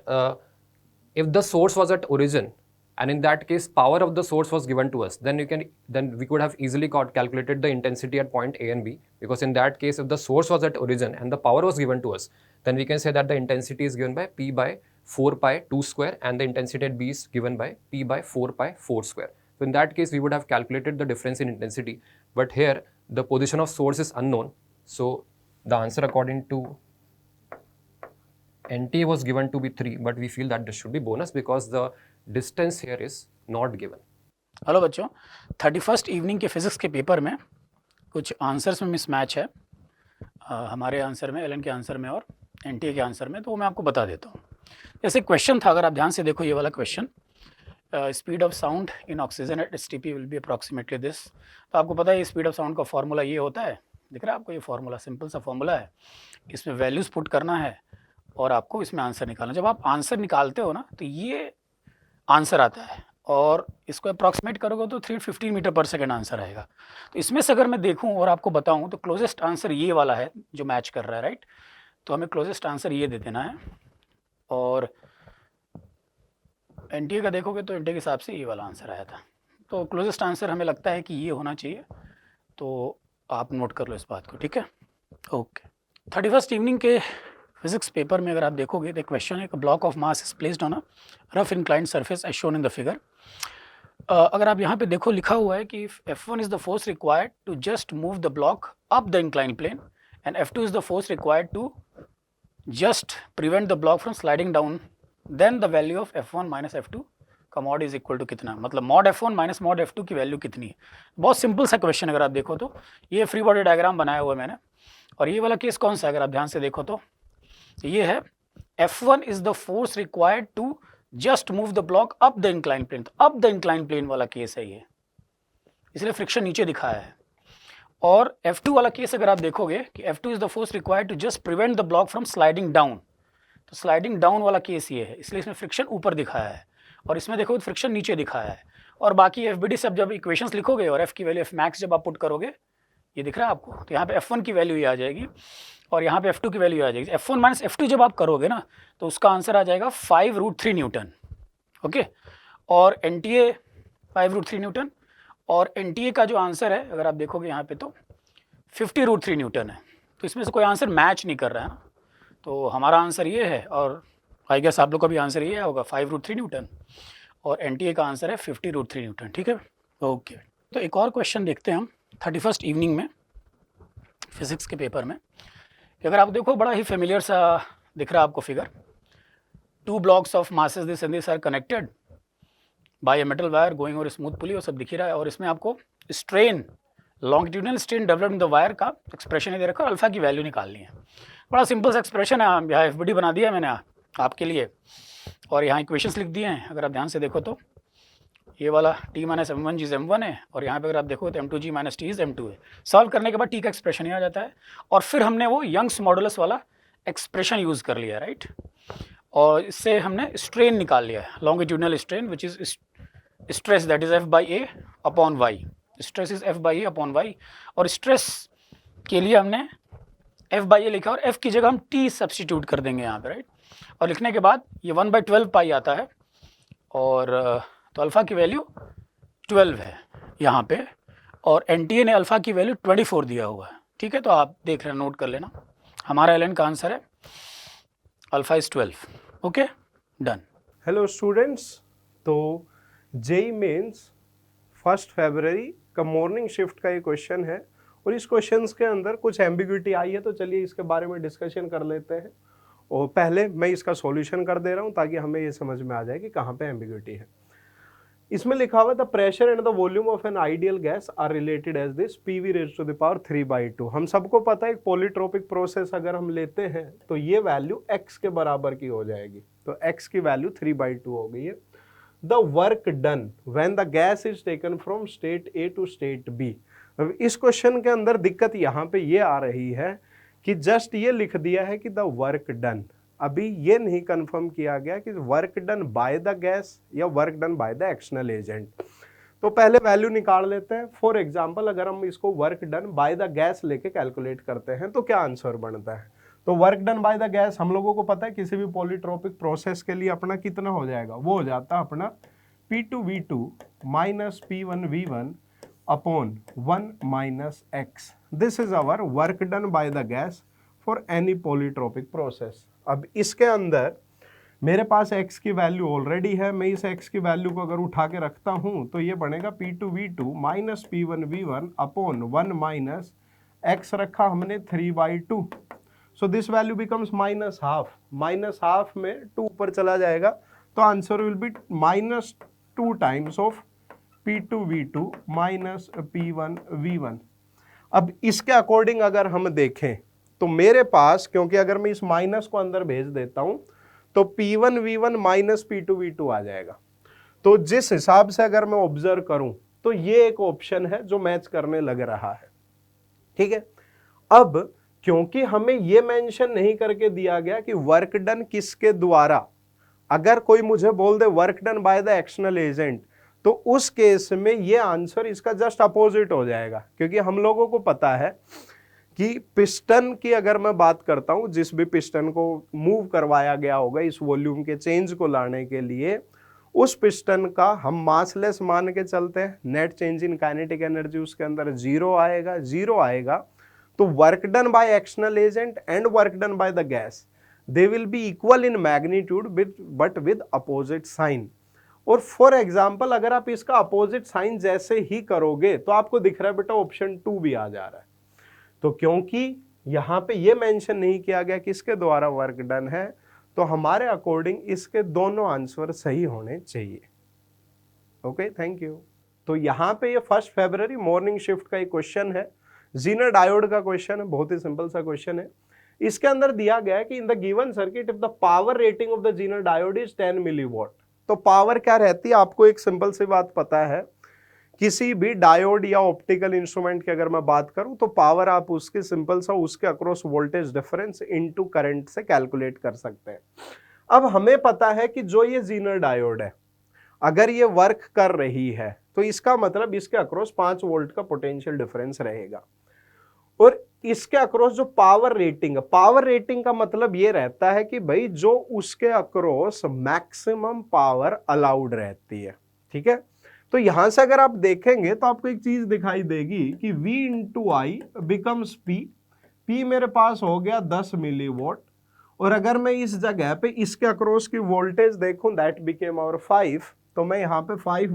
if the source was at origin, and in that case power of the source was given to us, then we could have easily calculated the intensity at point A and B, because in that case if the source was at origin and the power was given to us, then we can say that the intensity is given by P by 4 pi 2 square and the intensity at B is given by P by 4 pi 4 square. So in that case we would have calculated the difference in intensity, but here the position of source is unknown, so the answer according to NTA was given to be 3, but we feel that this should be bonus because the distance here is not given. Hello बच्चों, 31st evening के physics के paper में कुछ answers में mismatch है हमारे answer में, Elon के आंसर में और एनटीए के आंसर में, तो वो मैं आपको बता देता हूँ। जैसे क्वेश्चन था, अगर आप ध्यान से देखो ये वाला question, speed of sound in oxygen at STP will be approximately this. तो आपको पता है स्पीड ऑफ साउंड का फॉर्मूला ये होता है, दिख रहा है आपको ये फॉर्मूला, सिंपल सा फॉर्मूला है, इसमें वैल्यूज़ पुट करना है और आपको इसमें आंसर निकालना। जब आप आंसर निकालते हो ना तो ये आंसर आता है और इसको अप्रॉक्सीमेट करोगे तो 315 मीटर पर सेकेंड आंसर आएगा। तो इसमें से अगर मैं देखूं और आपको बताऊं तो क्लोजेस्ट आंसर ये वाला है जो मैच कर रहा है, राइट। तो हमें क्लोजेस्ट आंसर ये दे देना है, और एनटीए का देखोगे तो एनटीए के हिसाब से ये वाला आंसर आया था। तो क्लोजेस्ट आंसर हमें लगता है कि ये होना चाहिए, तो आप नोट कर लो इस बात को, ठीक है। ओके, 31st इवनिंग के फिजिक्स पेपर में अगर आप देखोगे तो क्वेश्चन है, block of mass is placed on a rough inclined surface as shown in the figure. अगर आप यहाँ पे देखो लिखा हुआ है कि F1 is the force required to just move the block up the incline plane and F2 is the force required to just prevent the block from sliding down, then the value of F1 minus F2 का mod is equal to कितना, मतलब mod F1 minus mod F2 की value कितनी है। बहुत simple सा question, अगर आप देखो तो ये फ्री बॉडी डायग्राम बनाया हुआ है मैंने, और ये वाला केस कौन सा है अगर आप ध्यान से देखो तो ये है F1 is the force required to just move the block up the incline plane. तो अप द इंक्लाइन प्लेन वाला केस है ये, इसलिए फ्रिक्शन नीचे दिखाया है। और F2 वाला केस अगर आप देखोगे कि F2 is the force required to just prevent the block from sliding down, तो स्लाइडिंग डाउन वाला केस ये है, इसलिए इसमें फ्रिक्शन ऊपर दिखाया है, और इसमें देखो तो फ्रिक्शन नीचे दिखाया है। और बाकी FBD सब जब इक्वेशंस लिखोगे और F की वैल्यू F मैक्स जब आप पुट करोगे, ये दिख रहा है आपको, तो यहाँ पे F1 की वैल्यू ये आ जाएगी और यहाँ पे F2 की वैल्यू आ जाएगी। F1 माइनस F2 जब आप करोगे ना तो उसका आंसर आ जाएगा 5√3 न्यूटन, ओके। और NTA 5√3 न्यूटन, और NTA का जो आंसर है अगर आप देखोगे यहाँ पे तो 50√3 न्यूटन है। तो इसमें से कोई आंसर मैच नहीं कर रहा है ना, तो हमारा आंसर ये है, और आई गेस आप लोग का भी आंसर ये होगा 5√3 न्यूटन, और NTA का आंसर है 50√3 न्यूटन, ठीक है। ओके, तो एक और क्वेश्चन देखते हैं हम 31st इवनिंग में फिजिक्स के पेपर में। अगर आप देखो बड़ा ही फेमिलियर सा दिख रहा है आपको figure, 2 blocks of masses this and this are connected by a metal wire going over smooth pulley, और सब दिख ही रहा है। और इसमें आपको strain, longitudinal strain developed in the wire का एक्सप्रेशन दे रखा है, अल्फा की वैल्यू निकालनी है। बड़ा सिंपल सा एक्सप्रेशन है, यहाँ FBD बना दिया है मैंने आपके लिए, और यहाँ इक्वेशंस लिख दिए हैं। अगर आप ध्यान से देखो तो ये वाला T minus M1 G M1 है, और यहाँ पे अगर आप देखो तो M2G माइनस T M2 है। सॉल्व करने के बाद T का एक्सप्रेशन ही आ जाता है, और फिर हमने वो यंग्स मॉडुलस वाला एक्सप्रेशन यूज़ कर लिया, राइट। और इससे हमने स्ट्रेन निकाल लिया है, longitudinal strain which is stress that is F/A upon y, stress is F/A upon y, और स्ट्रेस के लिए हमने F/A लिखा और F की जगह हम T सब्सटीट्यूट कर देंगे यहाँ पे, राइट। और लिखने के बाद ये 1/12 पाई आता है, और तो अल्फ़ा की वैल्यू 12 है यहाँ पे, और एनटीए ने अल्फ़ा की वैल्यू 24 दिया हुआ है। ठीक है, तो आप देख रहे हैं, नोट कर लेना। हमारा एल का आंसर है alpha is 12। Okay, done. Hello students, तो जेई मेंस 1 फरवरी का मॉर्निंग शिफ्ट का ये क्वेश्चन है और इस क्वेश्चन के अंदर कुछ एम्बिग्विटी आई है, तो चलिए इसके बारे में डिस्कशन कर लेते हैं। और पहले मैं इसका सॉल्यूशन कर दे रहा हूँ ताकि हमें ये समझ में आ जाए कि कहाँ पे एम्बिग्विटी है। इसमें लिखा हुआ the pressure and the volume of an ideal gas are related as this PV raise to the power 3/2। हम सबको पता है एक पॉलीट्रोपिक प्रोसेस अगर हम लेते हैं तो ये वैल्यू x के बराबर की हो जाएगी, तो x की वैल्यू 3/2 हो गई है। The work done when the gas is taken from state A to state B. अब इस क्वेश्चन के अंदर दिक्कत यहाँ पे ये आ रही है कि जस्ट ये लिख दिया है कि द वर्क डन, अभी ये नहीं कंफर्म किया गया कि work done by the gas या work done by the external agent. तो पहले वैल्यू निकाल लेते हैं। फॉर एग्जांपल अगर हम इसको work done by the gas लेके कैलकुलेट करते हैं तो क्या आंसर बनता है। तो work done by the gas हम लोगों को पता है किसी भी पॉलीट्रोपिक प्रोसेस के लिए अपना कितना हो जाएगा, वो हो जाता है अपना P2V2 minus P1V1 upon 1 minus x। This is our work done by the gas for any polytropic process. अब इसके अंदर मेरे पास x की वैल्यू ऑलरेडी है, मैं इस x की वैल्यू को अगर उठा के रखता हूं तो ये बनेगा P2V2 minus P1V1 upon 1 minus x रखा हमने 3/2। So this value becomes minus half, minus half में 2 ऊपर चला जाएगा तो answer will be minus 2 times of P2V2 minus P1V1। अब इसके अकॉर्डिंग अगर हम देखें तो मेरे पास, क्योंकि अगर मैं इस माइनस को अंदर भेज देता हूं तो P1V1 माइनस P2V2 आ जाएगा। तो जिस हिसाब से अगर मैं ऑब्जर्व करूं तो ये एक ऑप्शन है जो मैच करने लग रहा है। ठीक है, अब क्योंकि हमें ये मेंशन नहीं करके दिया गया कि वर्क डन किसके द्वारा, अगर कोई मुझे बोल they work done by the external agent तो उस केस में ये आंसर इसका जस्ट अपोजिट हो जाएगा। क्योंकि हम लोगों को पता है कि पिस्टन की अगर मैं बात करता हूं, जिस भी पिस्टन को मूव करवाया गया होगा इस वॉल्यूम के चेंज को लाने के लिए, उस पिस्टन का हम मासलेस मान के चलते हैं, net change in kinetic energy उसके अंदर जीरो आएगा। तो work done by external agent and work done by the gas they will be equal in magnitude but with opposite sign. और फॉर एग्जाम्पल अगर आप इसका अपोजिट साइन जैसे ही करोगे तो आपको दिख रहा है बेटा ऑप्शन 2 भी आ जा रहा है। तो क्योंकि यहां पे ये मेंशन नहीं किया गया किसके द्वारा वर्क डन है, तो हमारे अकॉर्डिंग इसके दोनों आंसर सही होने चाहिए। Okay, thank you. तो यहां पे ये 1 फरवरी मॉर्निंग शिफ्ट का एक क्वेश्चन है, जीनर डायोड का क्वेश्चन है, बहुत ही सिंपल सा क्वेश्चन है। इसके अंदर दिया गया है कि in the given circuit if the power rating of the Zener diode is 10 milliwatt. तो पावर क्या रहती है, आपको एक सिंपल सी बात पता है, किसी भी डायोड या ऑप्टिकल इंस्ट्रूमेंट की अगर मैं बात करूं तो पावर आप उसके सिंपल सा उसके across voltage difference into current से कैलकुलेट कर सकते हैं। अब हमें पता है कि जो ये जीनर डायोड है अगर ये वर्क कर रही है तो इसका मतलब इसके अक्रॉस 5 वोल्ट का पोटेंशियल डिफरेंस रहेगा। और इसके अक्रॉस जो पावर रेटिंग का मतलब ये रहता है कि भाई जो उसके अक्रॉस मैक्सिमम पावर अलाउड रहती है। ठीक है, तो यहां से अगर आप देखेंगे तो आपको एक चीज दिखाई देगी कि V into I becomes P मेरे पास हो गया 10 मिलीवॉट, और अगर मैं इस जगह पे इसके अक्रॉस की वोल्टेज देखूं दैट बिकेम आवर 5, तो मैं यहाँ पे 5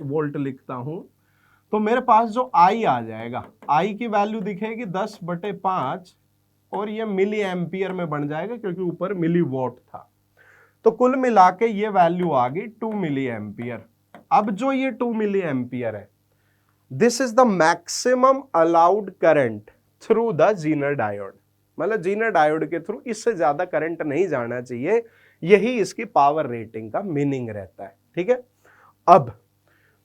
वोल्ट लिखता हूं तो मेरे पास जो I आ जाएगा, I की वैल्यू दिखेगी 10/5 और ये मिली एम्पियर में बन जाएगा क्योंकि ऊपर मिली वॉट था। तो कुल मिला के ये वैल्यू आ गई 2 मिली एम्पियर। अब जो ये 2 मिली एम्पियर है, this is the maximum allowed current through the Zener diode, मतलब जीनर डायोड के थ्रू इससे ज्यादा करंट नहीं जाना चाहिए, यही इसकी पावर रेटिंग का मीनिंग रहता है। ठीक है, अब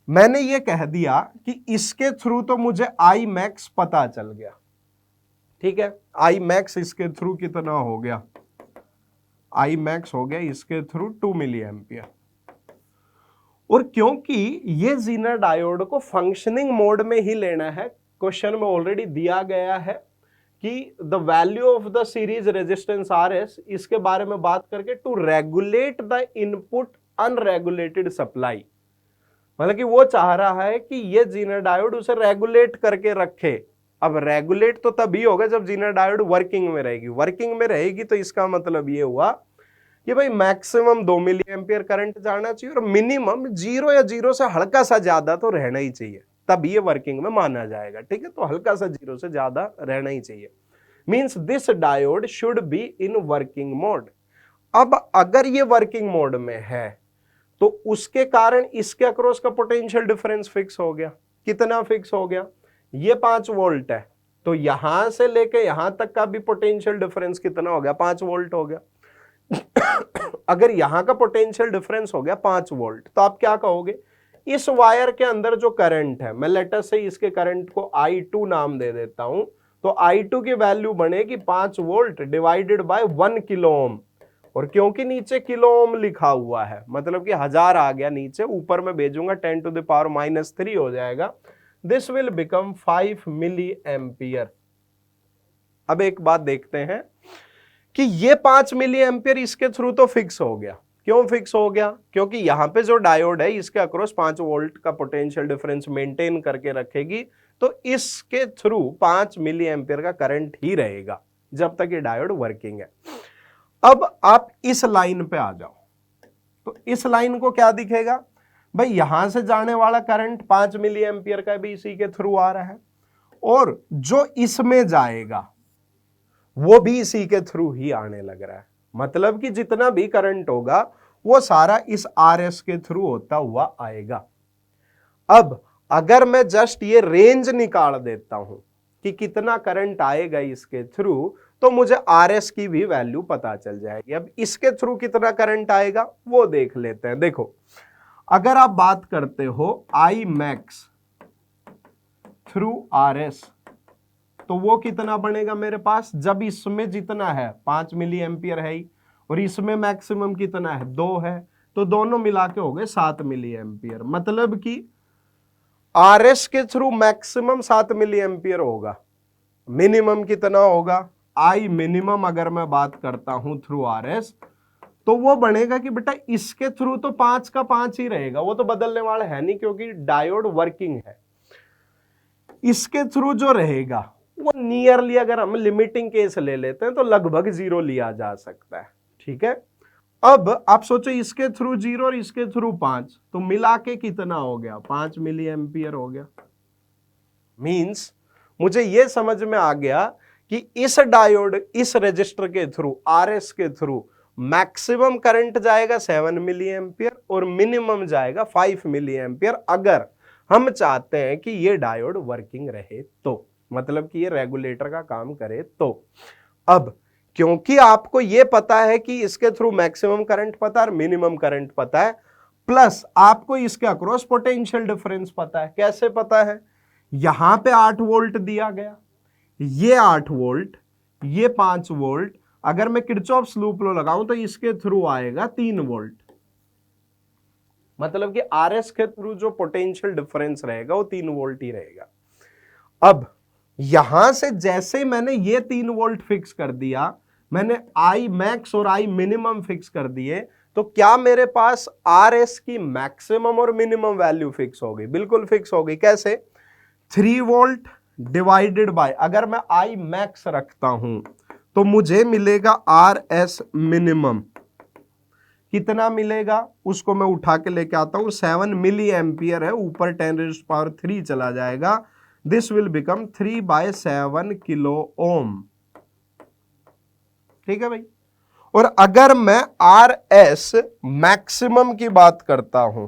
मैंने ये कह दिया कि इसके थ्रू तो मुझे आई मैक्स पता चल गया। ठीक है, आई मैक्स इसके थ्रू कितना हो गया, आई मैक्स हो गया इसके थ्रू 2 मिली एम्पियर। और क्योंकि ये जीनर डायोड को फंक्शनिंग मोड में ही लेना है, क्वेश्चन में ऑलरेडी दिया गया है कि the value of the series resistance RS, इसके बारे में बात करके to regulate the input unregulated supply. मतलब कि वो चाह रहा है कि ये जीनर डायोड उसे रेगुलेट करके रखे। अब रेगुलेट तो तभी होगा जब जीनर डायोड वर्किंग में रहेगी। वर्किंग में रहेगी तो इसका मतलब ये हुआ कि भाई मैक्सिमम 2 मिली एम्पियर करंट जाना चाहिए और मिनिमम 0 या 0 से हल्का सा ज्यादा तो रहना ही चाहिए, तब ये वर्किंग में माना जाएगा। ठीक है, तो हल्का सा 0 से ज्यादा रहना ही चाहिए। Means this diode should be in working mode. अब अगर ये वर्किंग मोड में है तो उसके कारण इसके अक्रॉस का पोटेंशियल डिफरेंस फिक्स हो गया। कितना फिक्स हो गया? ये 5 वोल्ट है, तो यहां से लेके यहां तक का भी पोटेंशियल डिफरेंस कितना हो गया? 5 वोल्ट हो गया। अगर यहां का पोटेंशियल डिफरेंस हो गया 5 वोल्ट, तो आप क्या कहोगे? इस वायर के अंदर जो करंट है, मैं लेटर से इसके करंट को I2 नाम दे देता हूं, तो I2 की वैल्यू बनेगी 5 volt divided by 1 kilo ohm. और क्योंकि नीचे किलो ओम लिखा हुआ है, मतलब कि 1000 आ गया नीचे, ऊपर में भेजूंगा 10 टू द पावर -3 हो जाएगा। This will become 5 milli ampere. अब एक बात देखते हैं कि ये 5 मिली एम्पियर इसके थ्रू तो फिक्स हो गया। क्यों फिक्स हो गया? क्योंकि यहां पे जो डायोड है इसके अक्रॉस 5 वोल्ट का पोटेंशियल डिफरेंस मेंटेन करके रखेगी, तो इसके थ्रू 5 मिली एम्पियर का करंट ही रहेगा जब तक ये डायोड वर्किंग है। अब आप इस लाइन पे आ जाओ, तो इस लाइन को क्या दिखेगा? भाई यहां से जाने वाला करंट 5 मिली एम्पियर का भी इसी के थ्रू आ रहा है, और जो इसमें जाएगा वो भी इसी के थ्रू ही आने लग रहा है। मतलब कि जितना भी करंट होगा वो सारा इस RS के थ्रू होता हुआ आएगा। अब अगर मैं जस्ट ये रेंज निकाल देता हूं कि कितना करंट आएगा इसके थ्रू, तो मुझे RS की भी वैल्यू पता चल जाएगी। अब इसके थ्रू कितना करंट आएगा वो देख लेते हैं। देखो, अगर आप बात करते हो I max थ्रू RS, तो वो कितना बनेगा मेरे पास? जब इसमें जितना है 5 मिली एम्पियर है ही, और इसमें मैक्सिमम कितना है? 2 है, तो दोनों मिला के हो गए 7 मिली एम्पियर। मतलब कि RS के थ्रू मैक्सिमम 7 मिली एम्पियर होगा, मिनिमम कितना होगा? I मिनिमम अगर मैं बात करता हूं थ्रू RS, तो वो बनेगा कि बेटा इसके थ्रू तो 5 का 5 ही रहेगा, वो तो बदलने वाला है नहीं क्योंकि डायोड वर्किंग है। इसके थ्रू जो रहेगा वो नियरली, अगर हम लिमिटिंग केस ले लेते हैं तो लगभग 0 लिया जा सकता है। ठीक है, अब आप सोचो इसके थ्रू 0 और इसके थ्रू 5, तो मिला के कितना हो गया? 5 मिली एम्पियर हो गया। मींस मुझे यह समझ में आ गया कि इस डायोड, इस रजिस्टर के थ्रू, RS के थ्रू मैक्सिमम करंट जाएगा 7 मिली एम्पियर और मिनिमम जाएगा 5 मिली एम्पियर, अगर हम चाहते हैं कि ये डायोड वर्किंग रहे तो, मतलब कि ये रेगुलेटर का काम करे तो। अब क्योंकि आपको ये पता है कि इसके थ्रू मैक्सिमम करंट पता है और मिनिमम करंट पता है, प्लस आपको इसके अक्रॉस पोटेंशियल डिफरेंस पता है। कैसे पता है? यहां पे 8 वोल्ट दिया गया, ये 8 वोल्ट, ये 5 वोल्ट, अगर मैं किरचॉफ्स लूप लॉ लगाऊं तो इसके थ्रू आएगा 3 वोल्ट। मतलब कि RS के थ्रू जो पोटेंशियल डिफरेंस रहेगा वो 3 वोल्ट ही रहेगा। अब यहां से जैसे मैंने ये 3 वोल्ट फिक्स कर दिया, मैंने I मैक्स और I मिनिमम फिक्स कर दिए, तो क्या मेरे पास RS की मैक्सिमम और मिनिमम वैल्यू फिक्स हो गई? बिल्कुल फिक्स हो गई। कैसे? 3 वोल्ट डिवाइडेड बाय, अगर मैं I मैक्स रखता हूं तो मुझे मिलेगा RS मिनिमम। कितना मिलेगा उसको मैं उठा के लेके आता हूं, 7 मिली एम्पियर है, ऊपर 10⁻³ चला जाएगा। This will become 3/7 kilo ohm. ठीक है भाई। और अगर मैं RS मैक्सिमम की बात करता हूं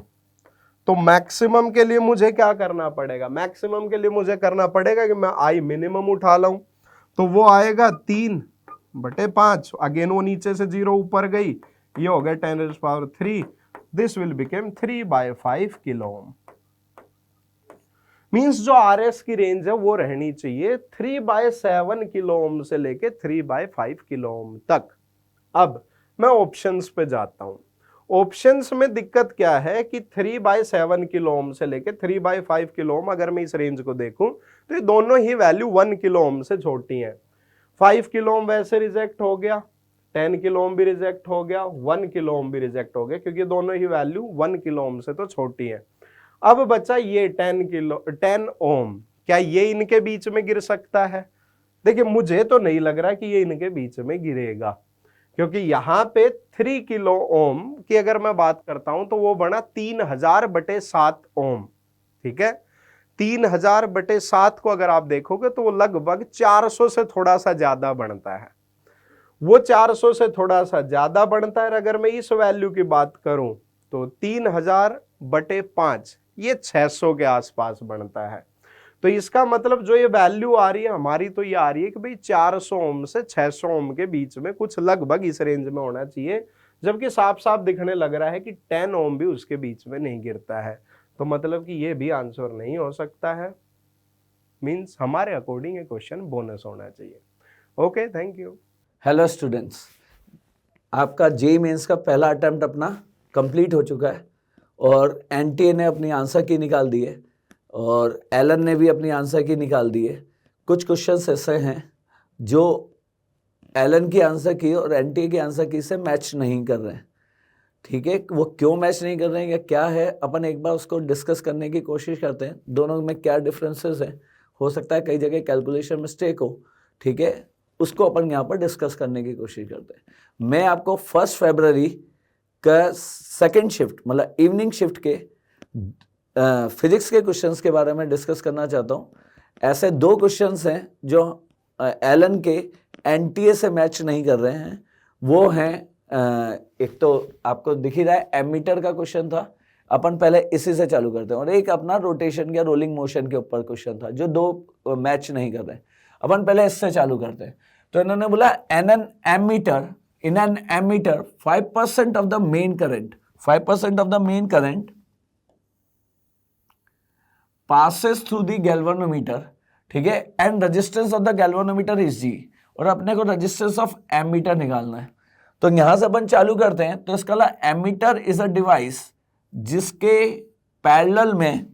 तो मैक्सिमम के लिए मुझे क्या करना पड़ेगा? मैक्सिमम के लिए मुझे करना पड़ेगा कि मैं I मिनिमम उठा लाऊं, तो वो आएगा 3/5। अगेन वो नीचे से 0 ऊपर गई, ये हो गया 10⁻3। This will become 3/5 kilo ohm. Means जो RS की रेंज है वो रहनी चाहिए 3/7 किलो ओम से लेके 3/5 किलो ओम तक। अब मैं ऑप्शंस पे जाता हूं। ऑप्शंस में दिक्कत क्या है कि 3/7 किलो ओम से लेके 3/5 किलो ओम, अगर मैं इस रेंज को देखूं तो ये दोनों ही वैल्यू 1 किलो ओम से छोटी हैं। 5 किलो ओम वैसे रिजेक्ट हो गया, 10 किलो ओम भी रिजेक्ट हो गया, 1 किलो ओम भी रिजेक्ट हो गया, क्योंकि दोनों ही वैल्यू 1 किलो ओम से तो छोटी है। अब बचा ये 10 ओम, क्या ये इनके बीच में गिर सकता है? देखिए मुझे तो नहीं लग रहा कि ये इनके बीच में गिरेगा, क्योंकि यहां पे 3 किलो ओम की अगर मैं बात करता हूं तो वो बना 3000/7 ओम। ठीक है, 3000/7 को अगर आप देखोगे तो वो लगभग 400 से थोड़ा सा ज्यादा बनता है। वो 400 से थोड़ा सा ज्यादा बनता है। अगर मैं इस वैल्यू की बात करूं तो 3000/5 ये 600 के आसपास बनता है। तो इसका मतलब जो ये वैल्यू आ रही है हमारी, तो ये आ रही है कि भाई 400 ओम से 600 ओम के बीच में कुछ लगभग इस रेंज में होना चाहिए, जबकि साफ साफ दिखने लग रहा है कि 10 ओम भी उसके बीच में नहीं गिरता है। तो मतलब कि ये भी आंसर नहीं हो सकता है। मींस हमारे अकॉर्डिंग ये क्वेश्चन बोनस होना चाहिए। Okay, thank you. Hello students, आपका जेईई मेंस का पहला अटेम्प्ट अपना कंप्लीट हो चुका है और एनटीए ने अपनी आंसर की निकाल दी है और एलन ने भी अपनी आंसर की निकाल दी है। कुछ क्वेश्चंस ऐसे हैं जो एलन की आंसर की और एनटीए की आंसर की से मैच नहीं कर रहे हैं। ठीक है, वो क्यों मैच नहीं कर रहे हैं या क्या है, अपन एक बार उसको डिस्कस करने की कोशिश करते हैं। दोनों में क्या डिफरेंसेस हैं, हो सकता है कई जगह कैलकुलेशन मिस्टेक हो। ठीक है, उसको अपन यहाँ पर डिस्कस करने की कोशिश करते हैं। मैं आपको 1 फरवरी का सेकंड शिफ्ट मतलब इवनिंग शिफ्ट के फिजिक्स के क्वेश्चंस के बारे में डिस्कस करना चाहता हूँ। ऐसे 2 क्वेश्चंस हैं जो एलन के एनटीए से मैच नहीं कर रहे हैं। वो हैं एक तो आपको दिख ही रहा है एमीटर का क्वेश्चन था, अपन पहले इसी से चालू करते हैं, और एक अपना रोटेशन या रोलिंग मोशन के ऊपर क्वेश्चन था जो 2 मैच नहीं कर रहे हैं। अपन पहले इससे चालू करते हैं। तो इन्होंने बोला in an ammeter 5% of the main current 5% of the main current passes through the galvanometer, ठीक है, and resistance of the galvanometer is G, और अपने को रेजिस्टेंस ऑफ एमीटर निकालना है। तो यहां से अपन चालू करते हैं। तो इसका एमीटर इज अ डिवाइस जिसके पैरेलल में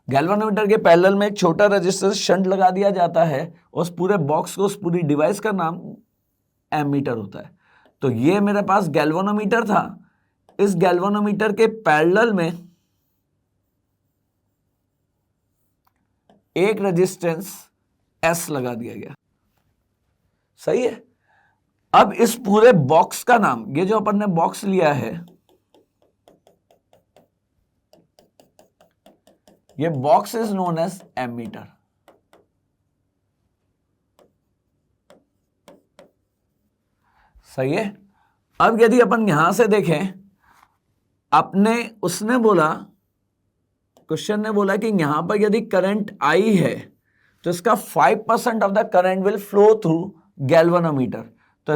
गैल्वेनोमीटर के पैरेलल में एक छोटा रेजिस्टेंस शंट लगा दिया जाता है, उस पूरे बॉक्स को, उस पूरी डिवाइस का नाम एमीटर होता है। तो ये मेरे पास गैल्वेनोमीटर था, इस गैल्वेनोमीटर के पैरेलल में एक रेजिस्टेंस S लगा दिया गया। सही है। अब इस पूरे बॉक्स का नाम, ये जो अपन ने बॉक्स लिया है, ये box is known as ammeter. सही है। अब यदि अपन यहां से देखें, उसने बोला, क्वेश्चन ने बोला कि यहां पर यदि करंट आई है तो इसका 5% of the current will flow through galvanometer. तो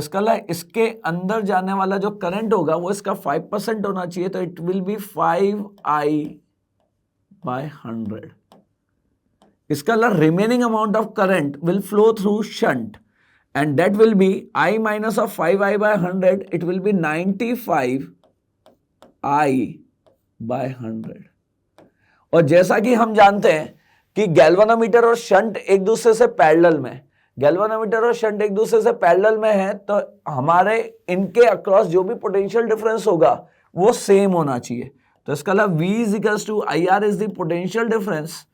इसके अंदर जाने वाला जो करंट होगा वो इसका 5% होना चाहिए। तो इट विल बी 5I/100। इसका remaining amount of current will flow through shunt and that will B I minus of 5I/100, it will be 95I/100। और जैसा कि हम जानते हैं कि गैल्वेनोमीटर और शंट एक दूसरे से पैरेलल में, गैल्वेनोमीटर और शंट एक दूसरे से पैरेलल में है, तो हमारे इनके अक्रॉस जो भी पोटेंशियल डिफरेंस होगा वो सेम होना चाहिए। तो इसका V equals to IR is the potential difference.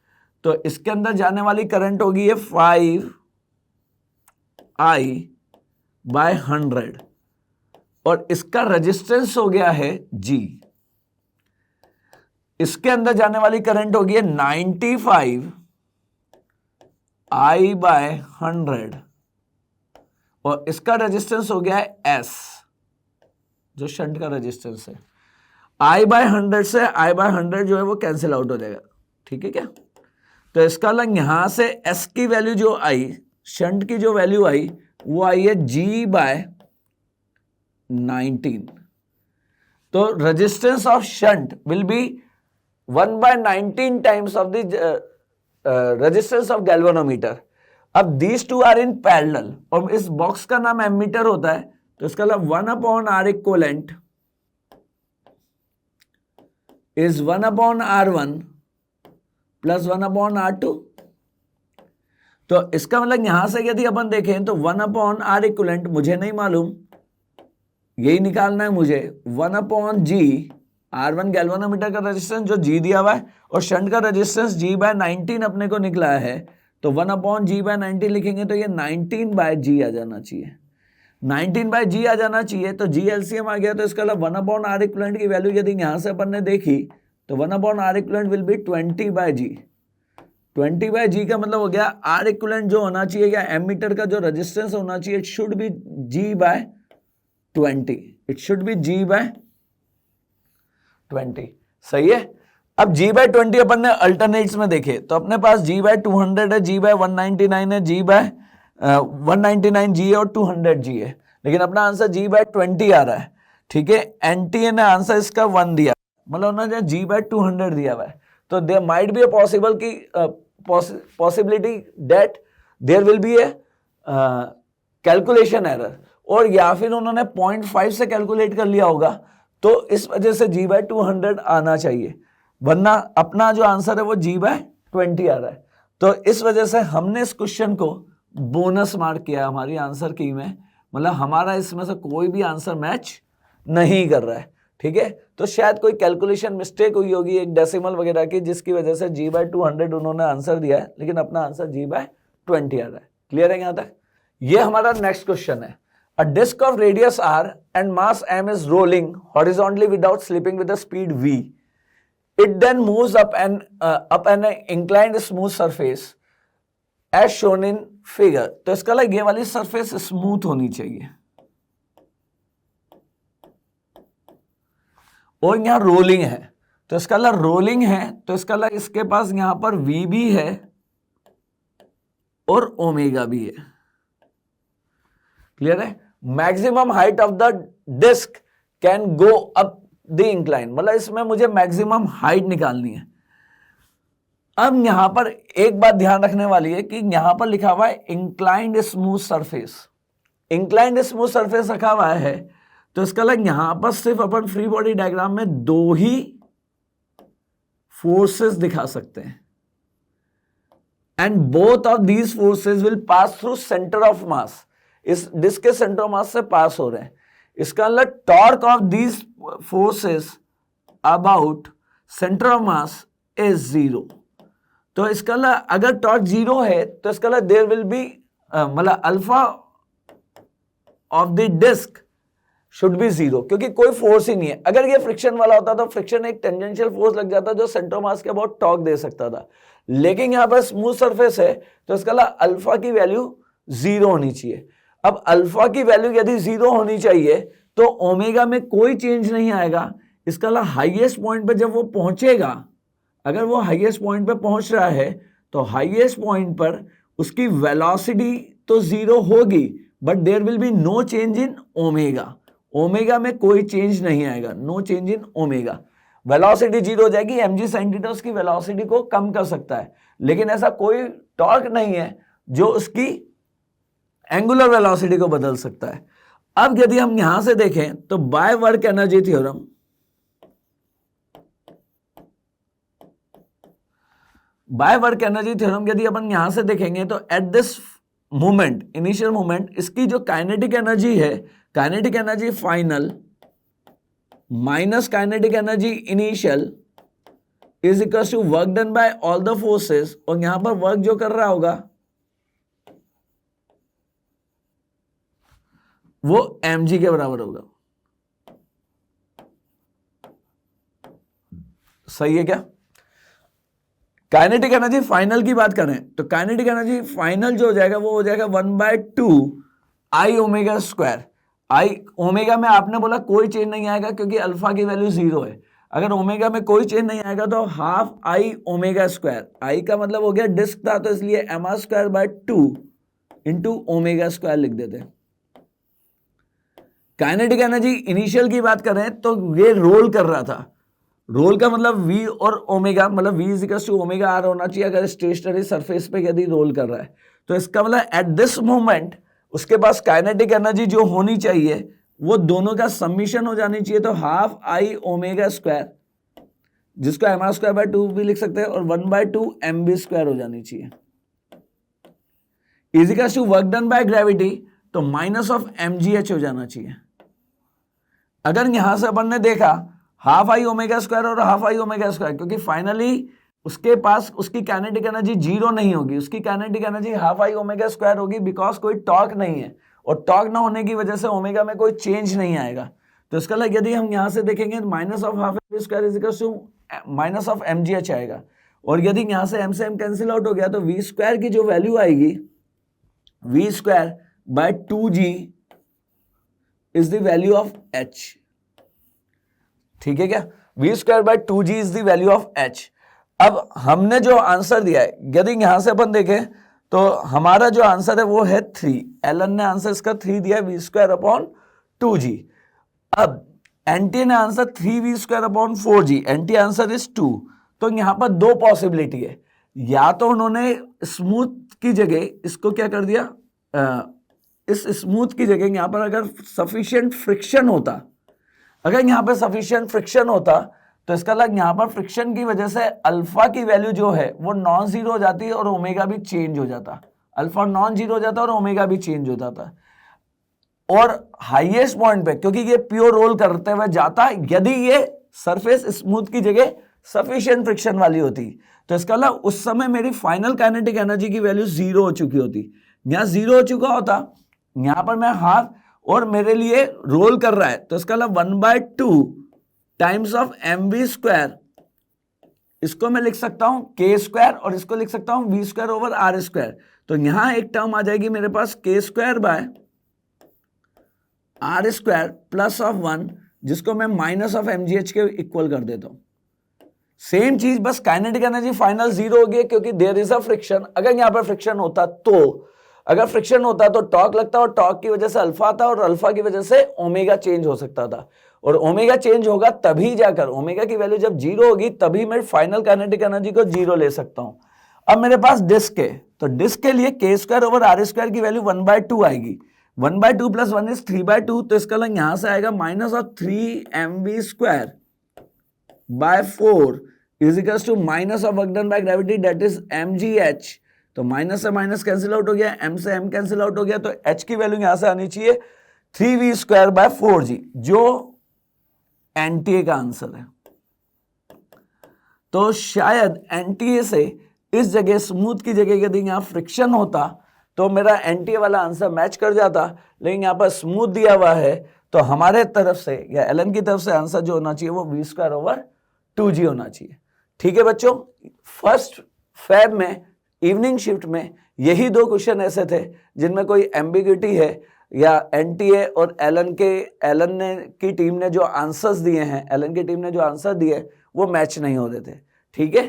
तो इसके अंदर जाने वाली करंट होगी ये 5I/100 और इसका रेजिस्टेंस हो गया है G। इसके अंदर जाने वाली करंट होगी 95I/100 और इसका रेजिस्टेंस हो गया है S, जो शंट का रेजिस्टेंस है। I/100 से I/100 जो है वो कैंसिल आउट हो जाएगा। ठीक है क्या? तो इसका यहां से S की वैल्यू जो आई, शंट की जो वैल्यू आई, वो आई है G/19। तो resistance of shunt will be 1/19 times of the resistance of galvanometer. अब these two are in parallel और इस बॉक्स का नाम एमीटर होता है। तो इसका 1/R equivalent is 1/R1 plus 1/R2। तो इसका मतलब यहां से यदि अपन देखें तो 1/R इक्वलेंट मुझे नहीं मालूम, यही निकालना है मुझे, 1/G R1 गैल्वेनोमीटर का रेजिस्टेंस जो G दिया हुआ है और शंट का रेजिस्टेंस G/19 अपने को निकला है, तो 1/G/19 लिखेंगे तो ये 19/G आ जाना चाहिए। 19/G आ जाना चाहिए, तो G LCM आ गया, तो इसका 1/R इक्विवेलेंट की वैल्यू यदि यहाँ से अपन ने देखी तो 1/R equivalent will be 20/G। 20/G का मतलब हो गया R इक्विवेलेंट जो होना चाहिए या एमीटर का जो रेजिस्टेंस होना चाहिए, it should be G/20, it should be G/20। सही है। अब G/20 अपन ने अल्टरनेट्स में देखे तो अपने पास G/200 है, G/199 है, G/199 G है और 200 G है, लेकिन अपना आंसर G/20 आ रहा है। ठीक है, एनटीए ने आंसर इसका 1 दिया, मतलब उन्होंने G/200 दिया हुआ है, तो there might be a possibility that there will be a calculation error, और या फिर उन्होंने 0.5 से कैलकुलेट कर लिया होगा, तो इस वजह से G/200 आना चाहिए, वरना अपना जो आंसर है वो G/20 आ रहा है। तो इस वजह से हमने इस क्वेश्चन को बोनस मार्क किया हमारी आंसर की में, मतलब हमारा इसमें से कोई भी आंसर मैच नहीं कर रहा है। ठीक है, तो शायद कोई कैलकुलेशन मिस्टेक हुई होगी एक डेसिमल वगैरह की, जिसकी वजह से G/200 उन्होंने आंसर दिया है, लेकिन अपना आंसर G/20 आ रहा है। क्लियर है यहाँ तक? ये हमारा नेक्स्ट क्वेश्चन है। A disk of radius r and mass m is rolling horizontally without slipping with a speed v. It then moves up an inclined smooth surface as shown in figure. तो इसका like ये वाली surface smooth होनी चाहिए और यहाँ rolling है, तो इसका लाइक रोलिंग है, तो इसका लाइक इसके पास यहाँ पर v भी है और ओमेगा भी है। क्लियर है? Maximum height of the disc can go up the incline, मतलब इसमें मुझे मैक्सिमम हाइट निकालनी है। अब यहां पर एक बात ध्यान रखने वाली है कि यहां पर लिखा हुआ है inclined smooth surface, inclined smooth surface रखा हुआ है, तो इसका लाइक यहां पर सिर्फ अपन फ्री बॉडी डायग्राम में दो ही फोर्सेस दिखा सकते हैं, and both of these forces will pass through centre of mass, इस डिस्क के सेंटर ऑफ मास से पास हो रहे हैं। इसका मतलब torque of these forces about centre of mass is 0। तो इसका मतलब अगर टॉर्क 0 है तो इसका मतलब देयर विल बी मतलब alpha of the disc should be 0, क्योंकि कोई फोर्स ही नहीं है। अगर ये फ्रिक्शन वाला होता तो फ्रिक्शन एक टेंजेंशियल फोर्स लग जाता जो सेंटर ऑफ मास के अबाउट टॉर्क दे सकता था, लेकिन यहां पर स्मूथ सरफेस है, तो इसका मतलब अल्फा की वैल्यू 0 होनी चाहिए। अब अल्फा की वैल्यू यदि 0 होनी चाहिए तो ओमेगा में कोई चेंज नहीं आएगा। इसका मतलब हाईएस्ट पॉइंट पे जब वो पहुंचेगा, अगर वो हाईएस्ट पॉइंट पे पहुंच रहा है तो हाईएस्ट पॉइंट पर उसकी वेलोसिटी तो 0 होगी, but there will be no change in omega, omega में कोई चेंज नहीं आएगा, no change in omega. Velocity 0 हो जाएगी, mg sin थीटा उसकी वेलोसिटी को कम कर सकता है, लेकिन ऐसा कोई टॉर्क नहीं है जो उसकी एंगुलर वेलोसिटी को बदल सकता है। अब यदि हम यहां से देखें तो by work energy theorem, by work energy theorem यदि अपन यहां से देखेंगे तो at this moment, initial moment, इसकी जो काइनेटिक एनर्जी है, kinetic energy final minus kinetic energy initial is equal to work done by all the forces, और यहां पर वर्क जो कर रहा होगा वो mg के बराबर होगा। सही है क्या? काइनेटिक एनर्जी फाइनल की बात करें तो काइनेटिक एनर्जी फाइनल जो हो जाएगा वो हो जाएगा 1/2 I omega square. I omega में आपने बोला कोई चेंज नहीं आएगा क्योंकि अल्फा की वैल्यू 0 है। अगर ओमेगा में कोई चेंज नहीं आएगा तो हाफ I ओमेगा स्क्वायर, आई का मतलब हो गया डिस्क था तो इसलिए mr²/2 इंटू ओमेगा स्क्वायर लिख देते हैं। काइनेटिक एनर्जी इनिशियल की बात करें तो ये रोल कर रहा था, रोल का मतलब v और ओमेगा, मतलब v equal to omega R होना चाहिए अगर स्टेशनरी सरफेस पे यदि रोल कर रहा है। तो इसका मतलब एट दिस मोमेंट उसके पास काइनेटिक एनर्जी जो होनी चाहिए वो दोनों का सबमिशन हो जानी चाहिए, तो हाफ I ओमेगा स्क्वायर, जिसको mr²/2 भी लिख सकते हैं, और 1/2 mv स्क्वायर हो जानी चाहिए, is equal to work done by gravity, तो माइनस ऑफ mgh हो जाना चाहिए। अगर यहां से अपन ने देखा हाफ आई ओमेगा स्क्वायर और हाफ आई ओमेगा स्क्वायर, क्योंकि फाइनली उसके पास उसकी काइनेटिक एनर्जी जीरो नहीं होगी, उसकी kinetic energy half I omega square होगी, बिकॉज कोई टॉर्क नहीं है, और टॉर्क ना होने की वजह से ओमेगा में कोई चेंज नहीं आएगा। तो इसका लाइक यदि हम यहाँ से देखेंगे minus of half M square is equal to minus of M G H आएगा, और यदि यहाँ से एम कैंसिल आउट हो गया तो वी स्क्वायर की जो वैल्यू आएगी V square by 2g is the value of h। ठीक है क्या? V square by 2g is the value of h। अब हमने जो आंसर दिया है, यदि यहां से अपन देखें तो हमारा जो आंसर है वो है 3। एलन ने आंसर इसका 3 दिया, वी स्क्वायर अपॉन 2g। अब एनटी ने answer 3v square upon 4g, NT answer is 2। तो यहां पर दो पॉसिबिलिटी है, या तो उन्होंने स्मूथ की जगह इसको क्या कर दिया, इस स्मूथ की जगह यहां पर अगर सफिशिएंट फ्रिक्शन होता, अगर यहां पर सफिशिएंट फ्रिक्शन होता तो इसका लग यहां पर फ्रिक्शन की वजह से अल्फा की वैल्यू जो है वो नॉन जीरो हो जाती है और ओमेगा भी चेंज हो जाता, अल्फा नॉन जीरो हो जाता और ओमेगा भी चेंज हो जाता। और हाईएस्ट पॉइंट पे क्योंकि ये प्योर रोल करते हुए जाता, यदि ये सरफेस स्मूथ की जगह सफिशिएंट फ्रिक्शन वाली होती तो इसका मतलब उस समय मेरी फाइनल काइनेटिक एनर्जी की वैल्यू जीरो हो चुकी होती। यहां जीरो हो चुका होता, यहां पर मैं हाफ और मेरे लिए रोल कर रहा है, तो इसका मतलब 1/2 times of M V square, इसको मैं लिख सकता हूं के स्क्वायर और इसको लिख सकता हूं V square over R square. तो यहां एक टर्म आ जाएगी मेरे पास के square by R square plus of 1, जिसको मैं minus of M G H के इक्वल कर देता हूं। सेम चीज, बस काइनेटिक एनर्जी फाइनल जीरो होगी क्योंकि देयर इज अ फ्रिक्शन। अगर यहां पर फ्रिक्शन होता तो, अगर फ्रिक्शन होता तो टॉर्क लगता और टॉर्क की वजह से अल्फा आता और अल्फा की वजह से ओमेगा चेंज हो सकता था, और ओमेगा चेंज होगा तभी जाकर, ओमेगा की वैल्यू जब जीरो होगी तभी मैं फाइनल काइनेटिक एनर्जी को जीरो ले सकता हूं। अब मेरे पास डिस्क है, तो डिस्क के लिए के स्क्वायर ओवर आर स्क्वायर की वैल्यू 1/2 आएगी। 1/2 प्लस 1 इज 3/2, तो इसका लग यहां से आएगा minus of 3mv square by 4 is equal to minus of work done by gravity that is mgh। तो माइनस से माइनस कैंसिल आउट हो गया, m से m कैंसिल आउट हो गया, तो h की वैल्यू यहां से आनी चाहिए 3v स्क्वायर बाय 4g, जो एनटीए का आंसर है। तो शायद एनटीए से इस जगह स्मूथ की जगह यदि यहां फ्रिक्शन होता तो मेरा एनटीए वाला आंसर मैच कर जाता, लेकिन यहां पर स्मूथ दिया हुआ है, तो हमारे तरफ से या एलन की तरफ से आंसर जो होना चाहिए वो वी स्क्वायर ओवर 2g होना चाहिए। ठीक है बच्चों, फर्स्ट फेब में इवनिंग शिफ्ट में यही दो क्वेश्चन ऐसे थे जिनमें कोई एम्बिग्यूटी है, या एनटीए और एलन की टीम ने जो आंसर्स दिए हैं, एलन की टीम ने जो आंसर दिए वो मैच नहीं हो रहे थे। ठीक है।